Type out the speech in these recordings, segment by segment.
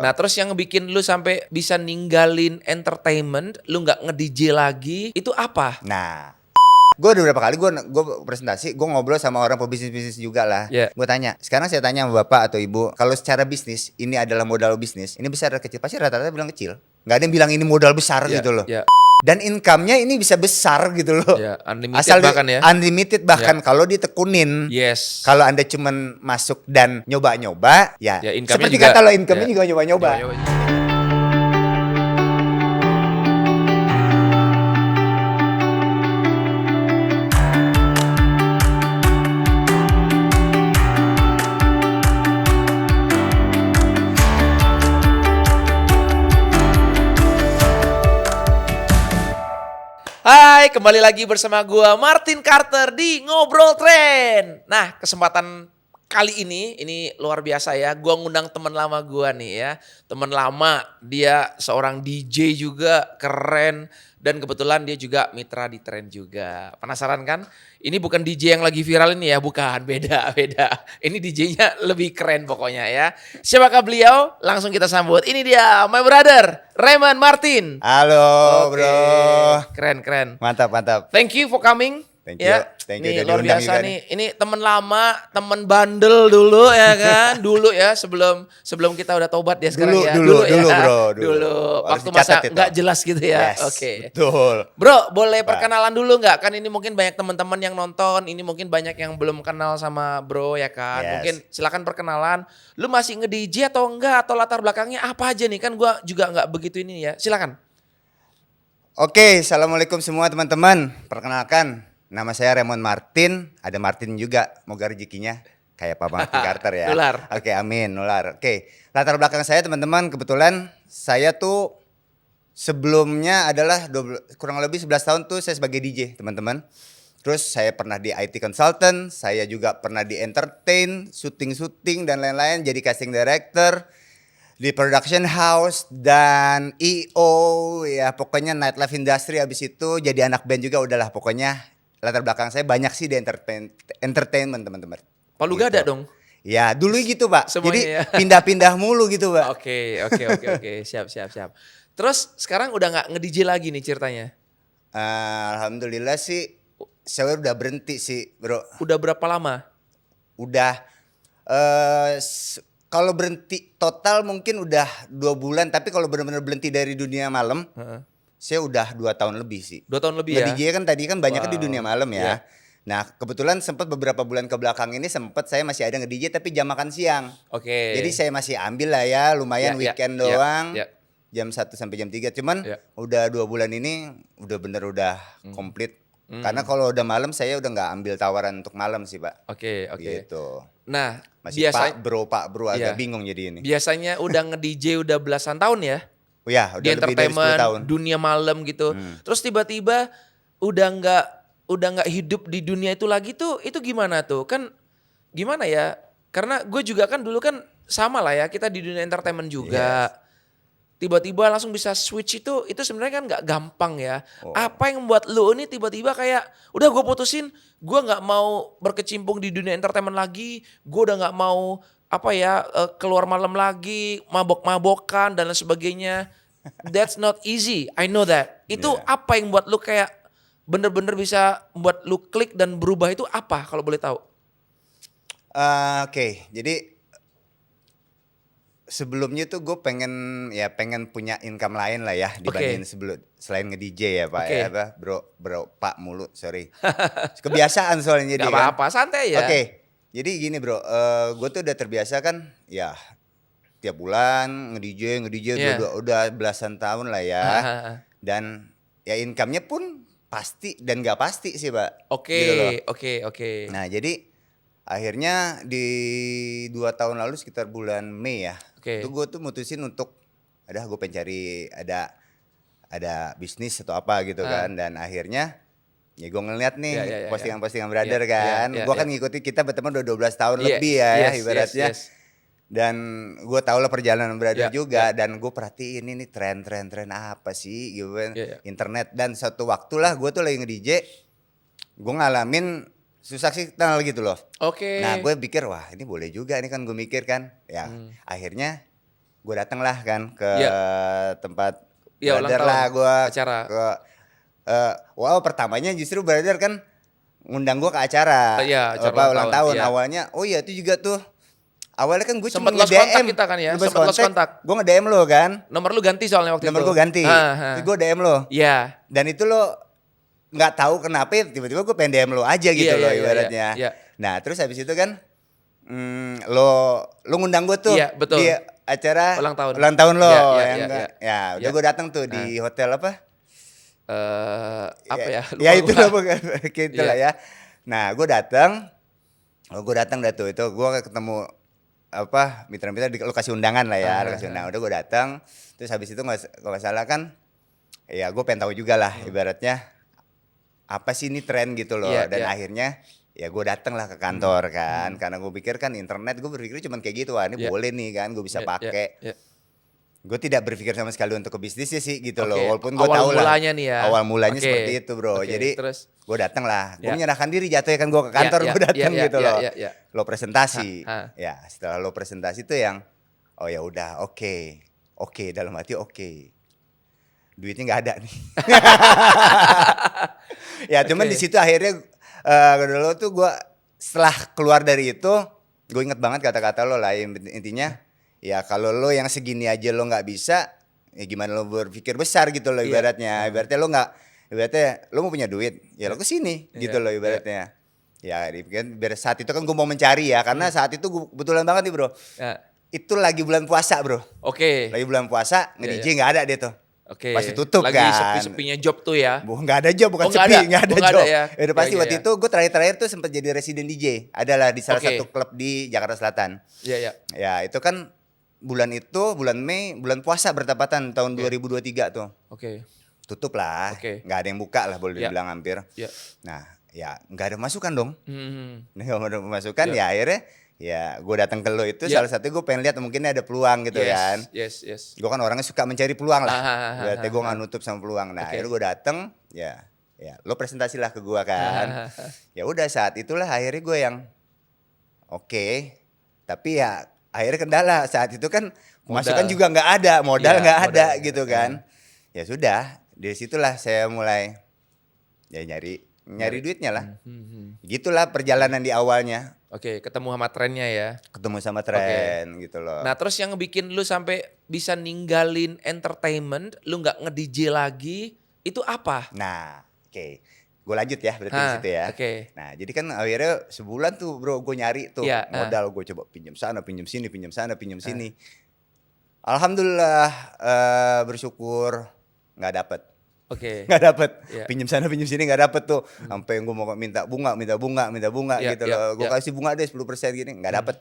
Nah terus yang bikin lu sampai bisa ninggalin entertainment, lu nggak nge-DJ lagi, itu apa? Nah, gue udah berapa kali gue presentasi, gue ngobrol sama orang pebisnis juga lah. Ya. Gue tanya, sekarang saya tanya sama bapak atau ibu, kalau secara bisnis ini adalah modal bisnis, ini besar atau kecil? Pasti rata-rata bilang kecil. Nggak ada yang bilang ini modal besar Ya, gitu loh. ya. Dan income-nya ini bisa besar gitu loh. Ya, unlimited bahkan ya. Unlimited bahkan kalau ditekunin. Yes. Kalau Anda cuman masuk dan nyoba-nyoba, ya income-nya seperti juga, kata lo, income-nya juga nyoba-nyoba. Hai, kembali lagi bersama gua Martin Carter di Ngobrol Tren. Nah, kesempatan kali ini luar biasa ya. Gua ngundang teman lama gua nih ya. Teman lama, dia seorang DJ juga, keren. Dan kebetulan dia juga mitra di Tren juga. Penasaran kan? Ini bukan DJ yang lagi viral ini ya, bukan. Beda. Ini DJ-nya lebih keren pokoknya ya. Siapakah beliau? Langsung kita sambut. Ini dia, my brother, Raymond Martin. Halo, Oke, bro. Keren. Mantap. Thank you for coming. Thank you. Ya, Thank you nih udah luar diundang biasa juga nih. Ini teman lama, teman bandel dulu ya kan. Dulu ya sebelum kita udah tobat ya sekarang ya. Dulu, ya. bro. Dulu. Harus Waktu masa dicatat itu. nggak jelas gitu ya. Yes, Oke. betul. Bro, boleh perkenalan dulu nggak? Kan ini mungkin banyak teman-teman yang nonton. Ini mungkin banyak yang belum kenal sama bro ya kan. Yes. Mungkin silakan perkenalan. Lu masih nge-DJ atau enggak? Atau latar belakangnya apa aja nih? Kan gua juga nggak begitu ini ya. Silakan. Oke, assalamualaikum semua teman-teman. Perkenalkan, nama saya Raymond Martin. Ada Martin juga, moga rezekinya kayak Pak Martin Carter ya. Nular. Oke, amin, nular. Oke, latar belakang saya teman-teman, kebetulan saya tuh sebelumnya adalah kurang lebih 11 tahun tuh saya sebagai DJ teman-teman. Terus saya pernah di IT consultant, saya juga pernah di entertain, syuting dan lain-lain, jadi casting director di production house dan EO ya, pokoknya nightlife industry. Habis itu jadi anak band juga, udahlah pokoknya latar belakang saya banyak sih di entertainment teman-teman. Palu Gitu. gada dong. Ya dulu gitu Pak. Semuanya Jadi ya. pindah-pindah mulu gitu Pak. Oke. Siap. Terus sekarang udah nggak nge-DJ lagi nih ceritanya? Alhamdulillah sih saya udah berhenti sih bro. Udah berapa lama? Udah kalau berhenti total mungkin udah 2 bulan. Tapi kalau benar-benar berhenti dari dunia malam, saya udah 2 tahun lebih sih. 2 tahun lebih ya? DJ kan tadi kan banyaknya di dunia malam ya. Yeah. Nah kebetulan sempat beberapa bulan ke belakang ini sempat saya masih ada nge-DJ tapi jam makan siang. Oke. Jadi saya masih ambil lah ya, lumayan weekend doang. Ya. Jam 1 sampai jam 3. Cuman udah 2 bulan ini udah komplit. Karena kalau udah malam saya udah nggak ambil tawaran untuk malam sih Pak. Oke. Gitu. Nah, Masih biasanya Pak bro agak bingung jadi ini. Biasanya udah nge-DJ udah belasan tahun ya? Oh ya, udah di lebih dari 10 tahun. entertainment, dunia malam gitu. Terus tiba-tiba udah nggak hidup di dunia itu lagi tuh, itu gimana tuh? Kan gimana ya? Karena gue juga kan dulu kan sama lah ya, kita di dunia entertainment juga. Yes. Tiba-tiba langsung bisa switch itu sebenarnya kan nggak gampang ya. Oh. Apa yang membuat lu ini tiba-tiba kayak udah gue putusin, gue nggak mau berkecimpung di dunia entertainment lagi, gue udah nggak mau keluar malam lagi, mabok-mabokan dan lain sebagainya. That's not easy, I know that. Itu apa yang buat lu kayak bener-bener bisa buat lu klik dan berubah itu apa kalau boleh tahu? Oke, jadi sebelumnya tuh gue pengen punya income lain lah ya dibandingin selain nge-DJ ya Pak ya, bro Pak mulu, sorry. Kebiasaan soalnya jadi. Gak apa-apa, santai ya. Oke. Jadi gini bro, gue tuh udah terbiasa kan ya tiap bulan nge-DJ udah belasan tahun lah ya. Dan ya income-nya pun pasti dan gak pasti sih Pak. Oke. Nah jadi akhirnya di 2 tahun lalu sekitar bulan Mei ya. Itu gue tuh mutusin untuk gue pengen cari ada bisnis atau apa gitu kan. Dan akhirnya ya gue ngeliat nih postingan-postingan brother kan. Gue kan ngikutin, kita berteman udah 12 tahun lebih ya ibaratnya. Dan gue tau lah perjalanan brother juga. Dan gue perhatiin ini tren apa sih gitu kan. Internet. Dan suatu waktu lah gue tuh lagi nge-DJ, gue ngalamin susah signal gitu loh. Oke. Nah gue pikir wah ini boleh juga, ini kan gue mikir kan. Ya akhirnya gue datang lah kan ke tempat ulang brother tahun, lah gue acara. Wow, pertamanya justru brother kan ngundang gue ke acara, acara ulang tahun. Iya. Awalnya, oh iya itu juga tuh. Awalnya kan gue cuma Sempet lost kontak nge-DM. kita kan ya, Lost sempet lost kontak. Gue nge-DM lo kan. Nomor lu ganti soalnya waktu itu. Nomor gue ganti. Terus gue DM lo. Iya. Dan itu lo nggak tahu kenapa tiba-tiba gue pengen DM lo aja gitu loh ibaratnya. Iya. Nah terus habis itu kan lo ngundang gue tuh betul. di acara ulang tahun lo. Ya, udah gue datang tuh di hotel apa? Apa ya? Ya itu lah gitu lah ya. Nah gue datang dah tuh itu gue ketemu apa mitra-mitra di lokasi undangan lah ya, lokasi undangan. Udah gue datang, terus habis itu nggak salah kan, ya gue pengen tahu juga lah ibaratnya apa sih ini tren gitu loh. Dan akhirnya ya gue datang lah ke kantor kan, karena gue pikir kan internet, gue berpikir cuma kayak gitu, ini boleh nih kan, gue bisa pakai. Gue tidak berpikir sama sekali untuk ke bisnisnya sih gitu loh, walaupun gue tahu lah awal mulanya seperti itu bro. Jadi gue datang lah, gue menyerahkan diri jatuhnya kan gue ke kantor, gue datang gitu loh. Lo presentasi, ya setelah lo presentasi tuh yang oh ya udah oke dalam hati oke. Duitnya nggak ada nih. Ya cuman di situ akhirnya dulu tuh gue setelah keluar dari itu gue inget banget kata-kata lo lah, intinya ya kalau lo yang segini aja lo nggak bisa, ya gimana lo berpikir besar gitu loh ibaratnya. Ibaratnya lo nggak, ibaratnya lo mau punya duit, ya lo kesini gitu loh ibaratnya. Ya saat itu kan gue mau mencari ya, karena saat itu gue kebetulan banget nih bro. Itu lagi bulan puasa bro. Lagi bulan puasa, nge-DJ nggak ada dia tuh. Pasti tutup lagi kan. Lagi sepi-sepinya job tuh ya. Nggak ada job, bukan sepi, nggak ada job. Ya. Udah pasti waktu itu gue terakhir tuh sempat jadi resident DJ. Adalah di salah satu klub di Jakarta Selatan. Ya itu kan bulan Mei, bulan puasa bertepatan tahun 2023 tuh. Tutup lah, nggak ada yang buka lah boleh dibilang hampir. Nah ya nggak ada masukan dong. Nggak ada masukan ya akhirnya ya gue datang ke lo itu salah satu gue pengen lihat mungkin ada peluang gitu kan. Gue kan orangnya suka mencari peluang lah. Berarti gue nggak nutup sama peluang. Nah akhirnya gue datang ya lo presentasi lah ke gue kan. Ya udah saat itulah akhirnya gue yang tapi ya akhirnya kendala saat itu kan masukan juga nggak ada, modal nggak ada gitu kan. Ya sudah, dari situlah saya mulai ya nyari duitnya lah. Gitulah perjalanan di awalnya. Ketemu sama trennya ya. Ketemu sama tren gitu loh. Nah terus yang bikin lu sampai bisa ninggalin entertainment, lu nggak nge-DJ lagi, itu apa? Nah gue lanjut ya berarti di situ ya. Nah jadi kan akhirnya sebulan tuh bro gue nyari tuh modal, gue coba pinjam sana, pinjam sini, pinjam sana, pinjam sini. Alhamdulillah bersyukur nggak dapet. Nggak dapet. Pinjam sana, pinjam sini nggak dapet tuh. Sampai gue mau minta bunga gitu loh. Gue kasih bunga deh 10% gini, nggak dapet.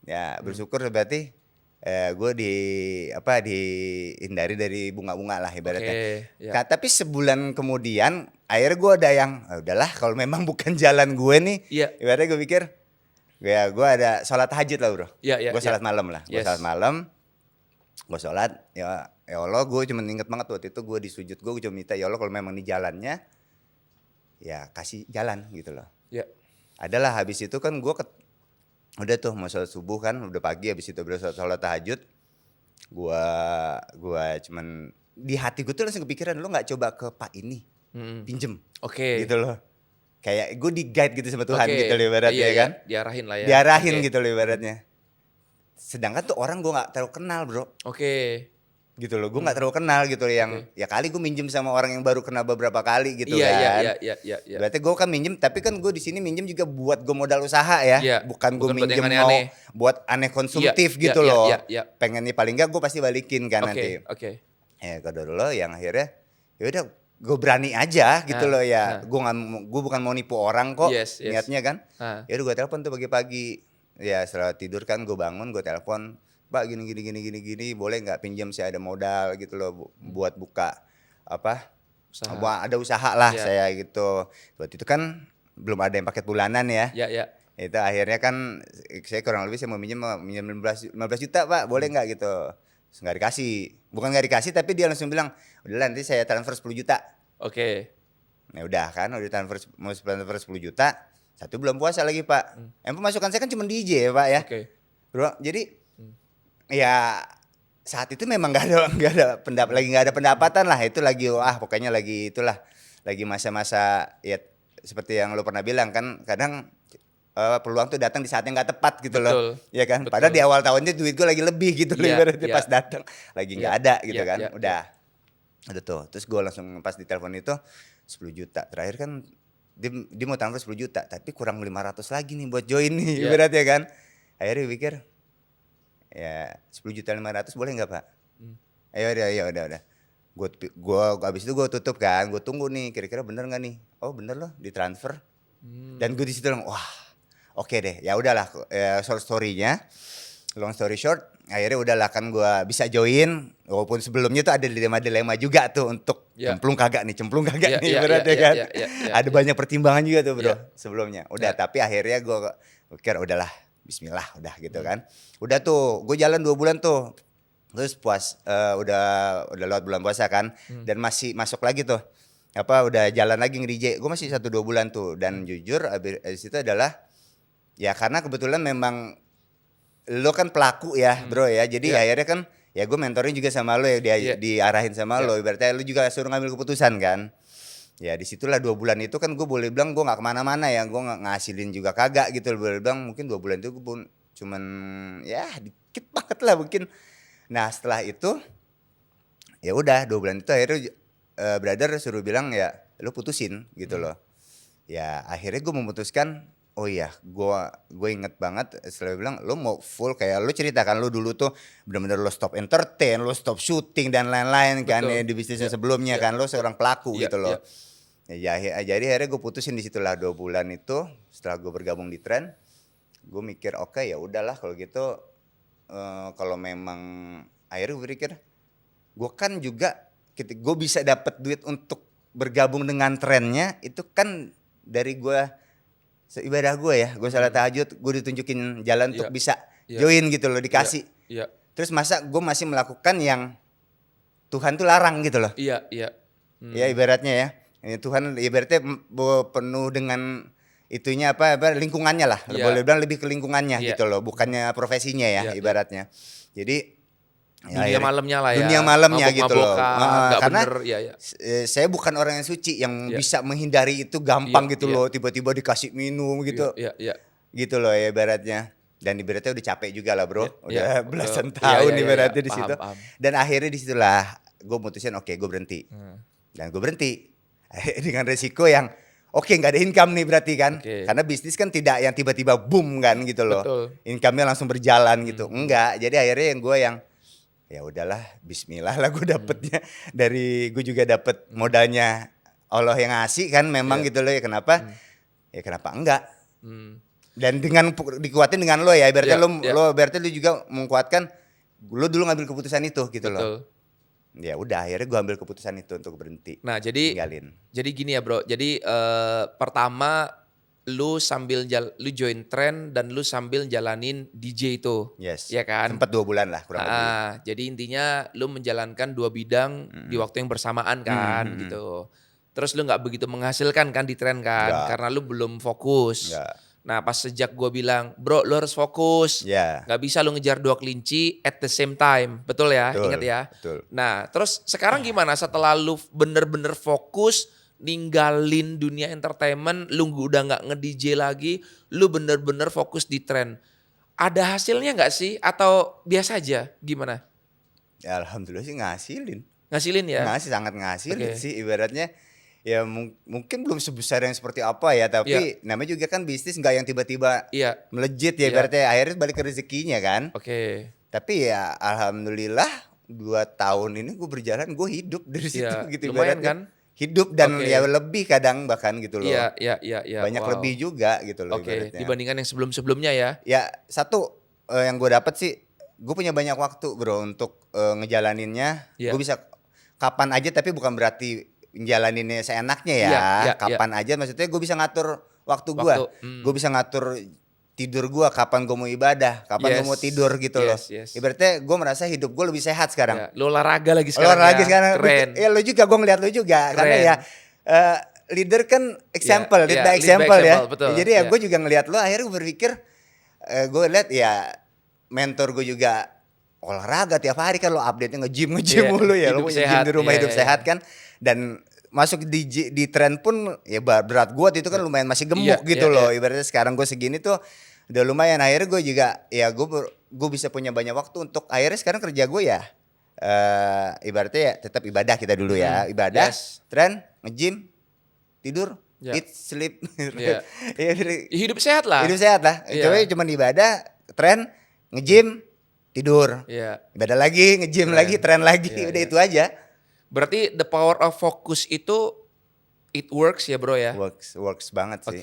Ya bersyukur berarti gue dihindari dari bunga-bunga lah ibaratnya. Tapi sebulan kemudian akhirnya gue ada yang udahlah kalau memang bukan jalan gue nih. Ibaratnya gue pikir gue ada sholat tahajud lah bro. Gue sholat malam lah. Gue sholat malam. Gue sholat ya Allah, gue cuma inget banget waktu itu gue di sujud, gue cuma minta ya Allah kalau memang ini jalannya ya kasih jalan gitu loh. Adalah habis itu kan gue udah tuh mau sholat subuh kan, udah pagi, habis itu udah sholat tahajud. Gue cuman di hati gue tuh langsung kepikiran, lo nggak coba ke Pak ini pinjem, gitu loh. Kayak gue di guide gitu sama Tuhan gitu loh ibaratnya kan. Diarahin lah ya. Diarahin gitu loh ibaratnya. Sedangkan tuh orang gue nggak terlalu kenal bro. Gitu loh, gue nggak terlalu kenal gitu loh, yang ya kali gue minjem sama orang yang baru kenal beberapa kali gitu kan. Berarti gue kan minjem, tapi kan gue di sini minjem juga buat gue modal usaha ya, bukan gue minjem mau buat aneh konsumtif gitu loh. Pengennya paling nggak gue pasti balikin kan nanti. Ya kalau dulu yang akhirnya ya udah gue berani aja gitu loh ya. Gue bukan mau nipu orang kok niatnya kan. Ya udah gue telepon tuh pagi-pagi. Ya setelah tidur kan gue bangun, gue telepon, Pak gini, boleh nggak pinjam, saya ada modal gitu loh buat buka ada usaha lah saya gitu. Waktu itu kan belum ada yang paket bulanan ya. Itu akhirnya kan saya kurang lebih saya mau minjem 15 juta Pak, boleh nggak gitu. Terus nggak dikasih, bukan nggak dikasih tapi dia langsung bilang udah nanti saya transfer 10 juta. Nah udah kan, udah transfer 10 juta. Satu bulan puasa lagi Pak. Yang pemasukan saya kan cuma DJ ya Pak ya. Bro, jadi ya saat itu memang nggak ada pendapatan lah, itu lagi pokoknya lagi itulah, lagi masa-masa ya seperti yang lo pernah bilang kan, kadang peluang tuh datang di saat yang nggak tepat gitu loh, ya kan. Padahal di awal tahunnya duit gue lagi lebih gitu loh, ibaratnya pas datang lagi nggak ada gitu kan. Udah tuh, terus gue langsung pas di telepon itu 10 juta terakhir kan, dia mau transfer 10 juta tapi kurang 500 lagi nih buat join nih, ibaratnya kan. Akhirnya pikir ya 10 juta 500 boleh nggak Pak? Ya udah. Gua abis itu gue tutup kan, gue tunggu nih kira-kira bener nggak nih. Oh bener loh, ditransfer. Dan gue di situ wah oke deh, ya udahlah. Short story-nya, long story short, akhirnya udahlah kan gue bisa join. Walaupun sebelumnya tuh ada dilema juga tuh untuk cemplung kagak nih berarti kan. Ada banyak pertimbangan juga tuh bro sebelumnya. Udah tapi akhirnya gue pikir udahlah, Bismillah udah gitu kan. Udah tuh, gue jalan 2 bulan tuh. Terus udah lewat bulan puasa kan, dan masih masuk lagi tuh. Udah jalan lagi nge-DJ. Gue masih 1-2 bulan tuh, dan jujur abis itu adalah ya karena kebetulan memang lo kan pelaku ya bro ya. Jadi akhirnya kan ya gue mentoring juga sama lo ya, diarahin sama lo. Ibaratnya lo juga suruh ngambil keputusan kan. Ya disitulah 2 bulan itu kan gue boleh bilang gue gak kemana-mana ya. Gue gak ngasilin juga kagak gitu. Boleh bilang mungkin 2 bulan itu gue pun cuman ya dikit banget lah mungkin. Nah setelah itu ya udah 2 bulan itu akhirnya brother suruh bilang ya lo putusin gitu loh. Ya akhirnya gue memutuskan, oh iya, gue inget banget setelah bilang lo mau full kayak lo ceritakan lo dulu tuh benar-benar lo stop entertain, lo stop syuting dan lain-lain kan ya, di bisnisnya sebelumnya kan lo seorang pelaku gitu loh. Ya, jadi akhirnya gue putusin di situlah 2 bulan itu setelah gue bergabung di Trend, gue mikir oke, ya udahlah kalau gitu kalau memang akhirnya gue pikir gue kan juga gue bisa dapat duit untuk bergabung dengan Trendnya itu kan dari gue seibadah gue ya, gue salat tahajud, gue ditunjukin jalan untuk bisa join gitu loh, dikasih. Terus masa gue masih melakukan yang Tuhan tuh larang gitu loh. Ya ibaratnya ya, Tuhan ibaratnya penuh dengan itunya lingkungannya lah, boleh bilang lebih ke lingkungannya gitu loh, bukannya profesinya ya ibaratnya. Jadi dunia malamnya lah ya. Dunia malamnya gitu loh. Karena bener, saya bukan orang yang suci yang bisa menghindari itu gampang gitu loh. Tiba-tiba dikasih minum gitu. Gitu loh ya ibaratnya. Dan ibaratnya udah capek juga lah bro. Udah belasan tahun ibaratnya di situ. Dan akhirnya di situlah gue mutusin oke, gue berhenti. Dan gue berhenti dengan resiko yang nggak ada income nih berarti kan. Karena bisnis kan tidak yang tiba-tiba boom kan gitu loh. Income-nya langsung berjalan gitu. Enggak. Jadi akhirnya yang ya udahlah, Bismillah lah gue dapetnya dari gue juga dapet modalnya Allah yang ngasih kan memang gitu loh ya, kenapa ya kenapa enggak. Dan dengan dikuatin dengan lo ya ibaratnya lo berarti lo juga menguatkan lo dulu ngambil keputusan itu gitu loh. Ya udah akhirnya gue ambil keputusan itu untuk berhenti. Nah jadi gini ya bro, jadi pertama lu lu join Trend dan lu sambil jalanin DJ itu. Ya kan? Sempat 2 bulan lah kurang lebih. Jadi intinya lu menjalankan 2 bidang di waktu yang bersamaan kan gitu. Terus lu gak begitu menghasilkan kan di Trend kan? Karena lu belum fokus. Nah pas sejak gue bilang, bro lu harus fokus. Gak bisa lu ngejar 2 kelinci at the same time. Betul ya? Ingat ya? Betul. Nah terus sekarang gimana setelah lu bener-bener fokus, ninggalin dunia entertainment, lu udah gak nge-DJ lagi, lu bener-bener fokus di Trend. Ada hasilnya gak sih? Atau biasa aja? Gimana? Ya alhamdulillah sih ngasilin. Ngasilin ya? Sangat ngasilin sih ibaratnya. Ya mungkin belum sebesar yang seperti apa ya, tapi namanya juga kan bisnis gak yang tiba-tiba melejit ya ibaratnya. Akhirnya balik ke rezekinya kan. Tapi ya alhamdulillah 2 tahun ini gue berjalan, gue hidup dari situ gitu lumayan ibaratnya. Kan? Hidup dan ya lebih kadang bahkan gitu loh. Banyak lebih juga gitu loh ibaratnya. Dibandingkan yang sebelum-sebelumnya ya. Ya satu yang gue dapat sih, gue punya banyak waktu bro untuk ngejalaninnya. Gue bisa kapan aja, tapi bukan berarti ngejalaninnya seenaknya ya. Kapan aja maksudnya gue bisa ngatur waktu gue. Gue bisa ngatur tidur gue, kapan gue mau ibadah, kapan gue mau tidur gitu loh. Ibaratnya gue merasa hidup gue lebih sehat sekarang. Lo olahraga lagi sekarang. Keren. Ya lo juga, gue ngeliat lo juga. Keren. Karena ya leader kan example, lead by example ya. Betul. Jadi ya gue juga ngeliat lo, akhirnya gue berpikir, gue lihat ya mentor gue juga olahraga tiap hari kan lo update-nya nge-gym mulu ya. Lo punya gym di rumah, hidup sehat kan. Dan masuk di tren pun ya berat gue itu kan lumayan masih gemuk gitu loh. Ibaratnya sekarang gue segini tuh udah lumayan. Akhirnya gue juga ya gue bisa punya banyak waktu untuk akhirnya sekarang kerja gue ya ibaratnya ya tetap ibadah kita dulu ya. Ibadah, tren, nge-gym, tidur, eat, sleep. Hidup sehat lah. Hidup sehat lah. Cuma ibadah, tren, nge-gym, tidur. Ibadah lagi, nge-gym lagi, tren lagi. Udah itu aja. Berarti the power of focus itu it works ya bro ya? Works banget sih.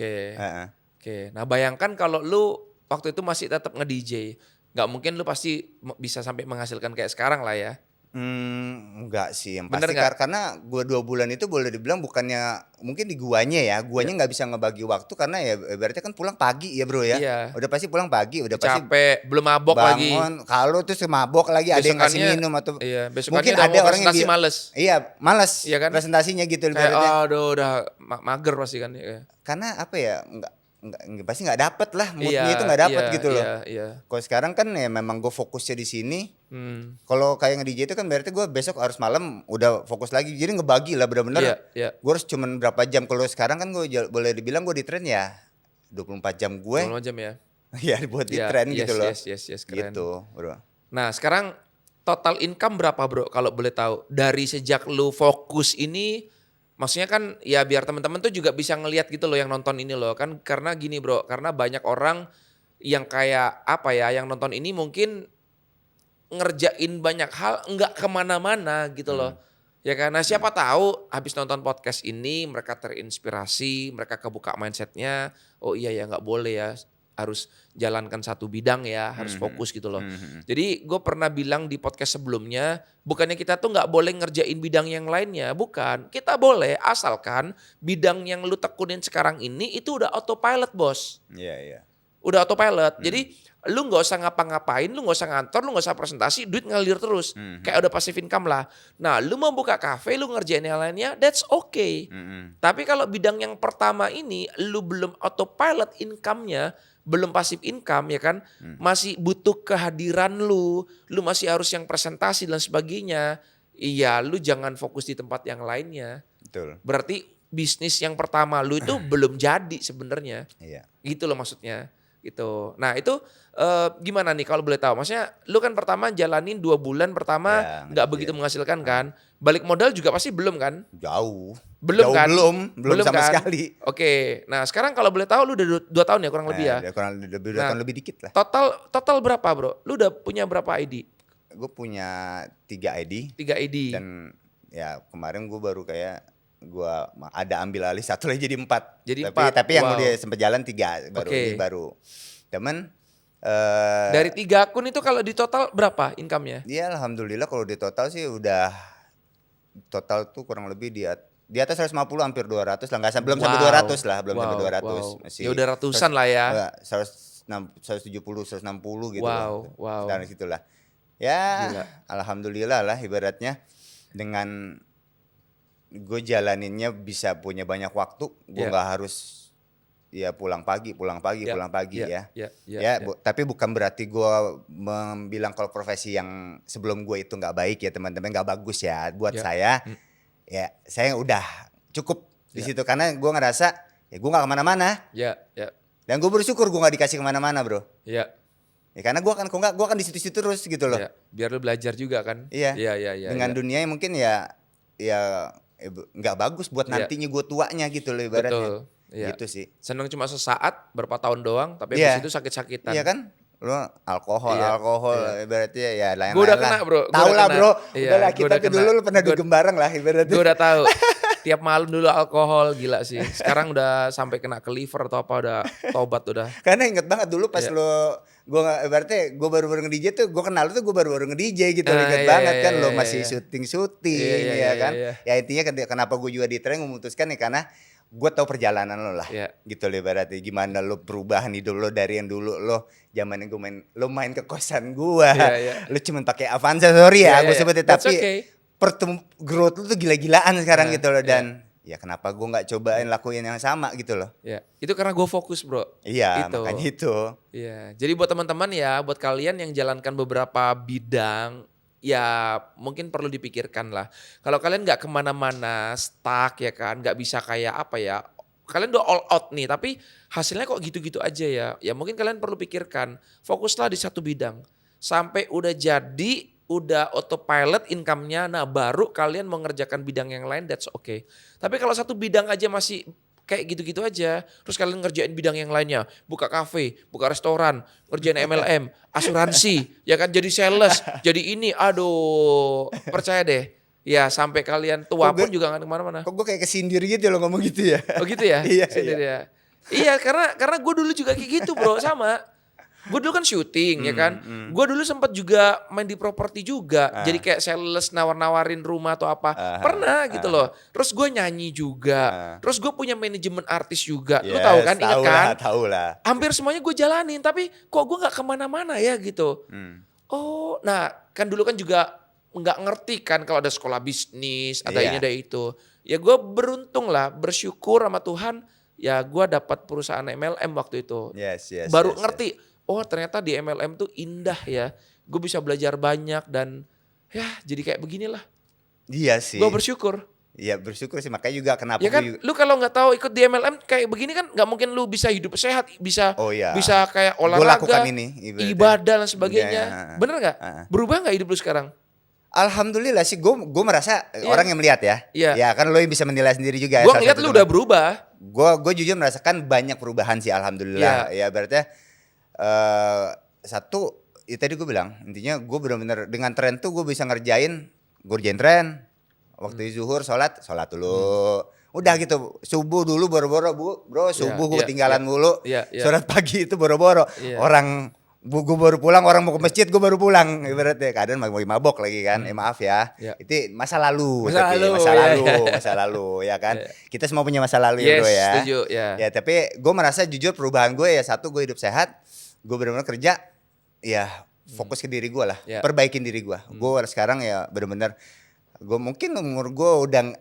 Oke. Nah bayangkan kalau lu waktu itu masih tetap nge-DJ. Gak mungkin lu pasti bisa sampai menghasilkan kayak sekarang lah ya? Enggak sih, yang pasti karena gue 2 bulan itu boleh dibilang bukannya mungkin di guanya nggak bisa ngebagi waktu karena ya berarti kan pulang pagi ya bro ya. Udah pasti pulang pagi, udah pasti capek, belum mabok lagi. Bangun, kalau tuh mabok lagi ada yang ngasih minum atau mungkin ada orang yang males. Males kan? Presentasinya gitu. Aduh udah mager pasti kan. Karena apa ya, pasti nggak dapet lah moodnya itu nggak dapet gitu loh. Kalau sekarang kan ya memang gue fokusnya di sini. Kalau kayak nge-DJ itu kan berarti gue besok harus malam udah fokus lagi. Jadi ngebagi lah bener-bener. Gue harus cuman berapa jam. Kalau sekarang kan gue boleh dibilang gue di tren ya 24 jam gue. 24 jam ya. Ya buat di tren gitu loh. Yes, keren. Gitu bro. Nah sekarang total income berapa bro kalau boleh tahu? Dari sejak lu fokus ini, maksudnya kan ya biar teman-teman tuh juga bisa ngelihat gitu loh yang nonton ini loh kan, karena gini bro, karena banyak orang yang kayak apa ya, yang nonton ini mungkin ngerjain banyak hal nggak kemana-mana gitu loh. Ya kan, nah siapa tahu habis nonton podcast ini mereka terinspirasi, mereka kebuka mindsetnya, oh iya ya nggak boleh ya, harus jalankan satu bidang ya, harus fokus gitu loh. Jadi gue pernah bilang di podcast sebelumnya, bukannya kita tuh nggak boleh ngerjain bidang yang lainnya, bukan. Kita boleh asalkan bidang yang lu tekunin sekarang ini itu udah autopilot bos. Udah autopilot. Jadi lu nggak usah ngapa-ngapain, lu nggak usah ngantor, lu nggak usah presentasi, duit ngalir terus. Kayak udah passive income lah. Nah lu mau buka cafe, lu ngerjain yang lainnya, that's okay. Tapi kalau bidang yang pertama ini, lu belum autopilot income-nya, belum pasif income ya kan, masih butuh kehadiran lu masih harus yang presentasi dan sebagainya. Iya, lu jangan fokus di tempat yang lainnya. Betul. Berarti bisnis yang pertama lu itu belum jadi sebenarnya. Gitu loh maksudnya. Gitu. Nah itu gimana nih kalau boleh tahu? Maksudnya lu kan pertama jalanin 2 bulan pertama nggak begitu menghasilkan kan? Balik modal juga pasti belum kan? Jauh kan? Belum sama kan? sekali. Oke. Nah sekarang kalau boleh tahu lu udah 2 tahun ya kurang lebih ya? Kurang lebih 2 tahun lebih dikit lah. Total berapa bro? Lu udah punya berapa ID? Gue punya 3 ID. 3 ID. Dan ya kemarin gue baru kayak gue ada ambil alih 1 lagi jadi 4. Tapi yang udah sempat jalan 3 baru. Temen dari 3 akun itu kalau di total berapa income-nya? Iya alhamdulillah kalau di total sih udah total tuh kurang lebih di atas 150 hampir 200 lah, belum sampai 200 lah, belum sampai 200 masih. Ya udah ratusan lah ya. 170 160 gitu. Wow. Dan situlah. Ya gila. Alhamdulillah lah ibaratnya dengan gue jalaninnya bisa punya banyak waktu, gue nggak harus pulang pagi ya. Tapi bukan berarti gue bilang kalau profesi yang sebelum gue itu nggak baik ya teman-teman, nggak bagus ya buat saya. Ya saya udah cukup di situ karena gue ngerasa ya gue nggak kemana-mana. Dan gue bersyukur gue nggak dikasih kemana-mana bro. Ya karena gue kan di situ-situ terus gitu loh. Biar lu belajar juga kan. Iya. Dengan dunia yang mungkin ya nggak bagus buat nantinya gue tuanya gitu loh ibaratnya. Betul. Gitu sih. Seneng cuma sesaat, berapa tahun doang, tapi habis itu sakit-sakitan. Iya kan? Lo alkohol ibaratnya ya lain-lain. Gue udah kena bro. Tahu lah bro. Udah lah kita tuh dulu pernah dugem bareng lah ibaratnya. Gue udah tahu. Tiap malam dulu alkohol, gila sih. Sekarang udah sampai kena ke liver atau apa, udah tobat udah. Karena inget banget dulu pas gue berarti gue baru-baru nge-DJ tuh, gue kenal lu tuh gue baru-baru nge-DJ gitu, inget banget kan lo masih syuting ya kan. Ya intinya kenapa gue juga di tren memutuskan nih karena gue tahu perjalanan lo lah, gitu loh ibaratnya gimana lo perubahan hidup lo dari yang dulu lo zaman yang lo main ke kosan gue, lo cuma pakai Avanza gue sebutnya tapi growth lo tuh gila-gilaan sekarang gitu loh dan ya kenapa gue nggak cobain lakuin yang sama gitu loh. Ya, itu karena gue fokus bro. Iya, makanya itu. Iya, jadi buat teman-teman ya, buat kalian yang jalankan beberapa bidang, ya mungkin perlu dipikirkan lah. Kalau kalian nggak kemana-mana, stuck ya kan, nggak bisa kayak apa ya, kalian udah all out nih, tapi hasilnya kok gitu-gitu aja ya. Ya mungkin kalian perlu pikirkan, fokuslah di satu bidang. Sampai udah jadi, udah autopilot income-nya, nah baru kalian mengerjakan bidang yang lain, that's okay. Tapi kalau satu bidang aja masih kayak gitu-gitu aja, terus kalian ngerjain bidang yang lainnya, buka kafe, buka restoran, ngerjain MLM, asuransi, ya kan jadi sales, jadi ini, aduh, percaya deh, ya sampai kalian tua pun juga gak kemana-mana. Kok gue kayak kesindir gitu loh ngomong gitu ya? Oh gitu ya? Iya, Sindir ya. Iya, karena gue dulu juga kayak gitu bro, sama. Gue dulu kan syuting ya kan. Gue dulu sempat juga main di properti juga. Jadi kayak sales nawar-nawarin rumah atau apa. Pernah gitu loh. Terus gue nyanyi juga. Terus gue punya manajemen artis juga. Lu tahu kan, ingat kan? Tahu lah. Hampir semuanya gue jalanin. Tapi kok gue gak kemana-mana ya gitu. Oh, nah kan dulu kan juga nggak ngerti kan kalau ada sekolah bisnis, ada ini ada itu. Ya gue beruntung lah, bersyukur sama Tuhan. Ya gue dapat perusahaan MLM waktu itu. Baru ngerti. Oh ternyata di MLM tuh indah ya. Gue bisa belajar banyak dan ya jadi kayak beginilah. Iya sih. Gue bersyukur. Iya bersyukur sih, makanya juga kenapa ya kan, lu kalau nggak tahu ikut di MLM kayak begini kan nggak mungkin lu bisa hidup sehat, bisa bisa kayak olahraga, ibadah dan sebagainya. Bener nggak? Berubah nggak hidup lu sekarang? Alhamdulillah sih, gue merasa orang yang melihat ya. Ya kan lo yang bisa menilai sendiri juga. Gue ngeliat lu udah berubah. Gue jujur merasakan banyak perubahan sih, alhamdulillah. Ya berarti satu, ya tadi gue bilang intinya gue benar-benar dengan tren tuh gue bisa ngerjain tren. Waktu zuhur sholat dulu. Udah gitu, subuh dulu boro-boro bro, subuh gue ketinggalan mulu. Sholat pagi itu boro-boro. Orang gue baru pulang, orang mau ke masjid gue baru pulang. Ibaratnya kadang mau mabok lagi kan. Maaf ya. Itu masa lalu ya kan. Kita semua punya masa lalu ya bro ya. Setuju, ya tapi gue merasa jujur perubahan gue ya, satu gue hidup sehat. Gue benar-benar kerja, ya fokus ke diri gue lah, perbaikin diri gue. Gue sekarang ya benar-benar, gue mungkin umur gue udah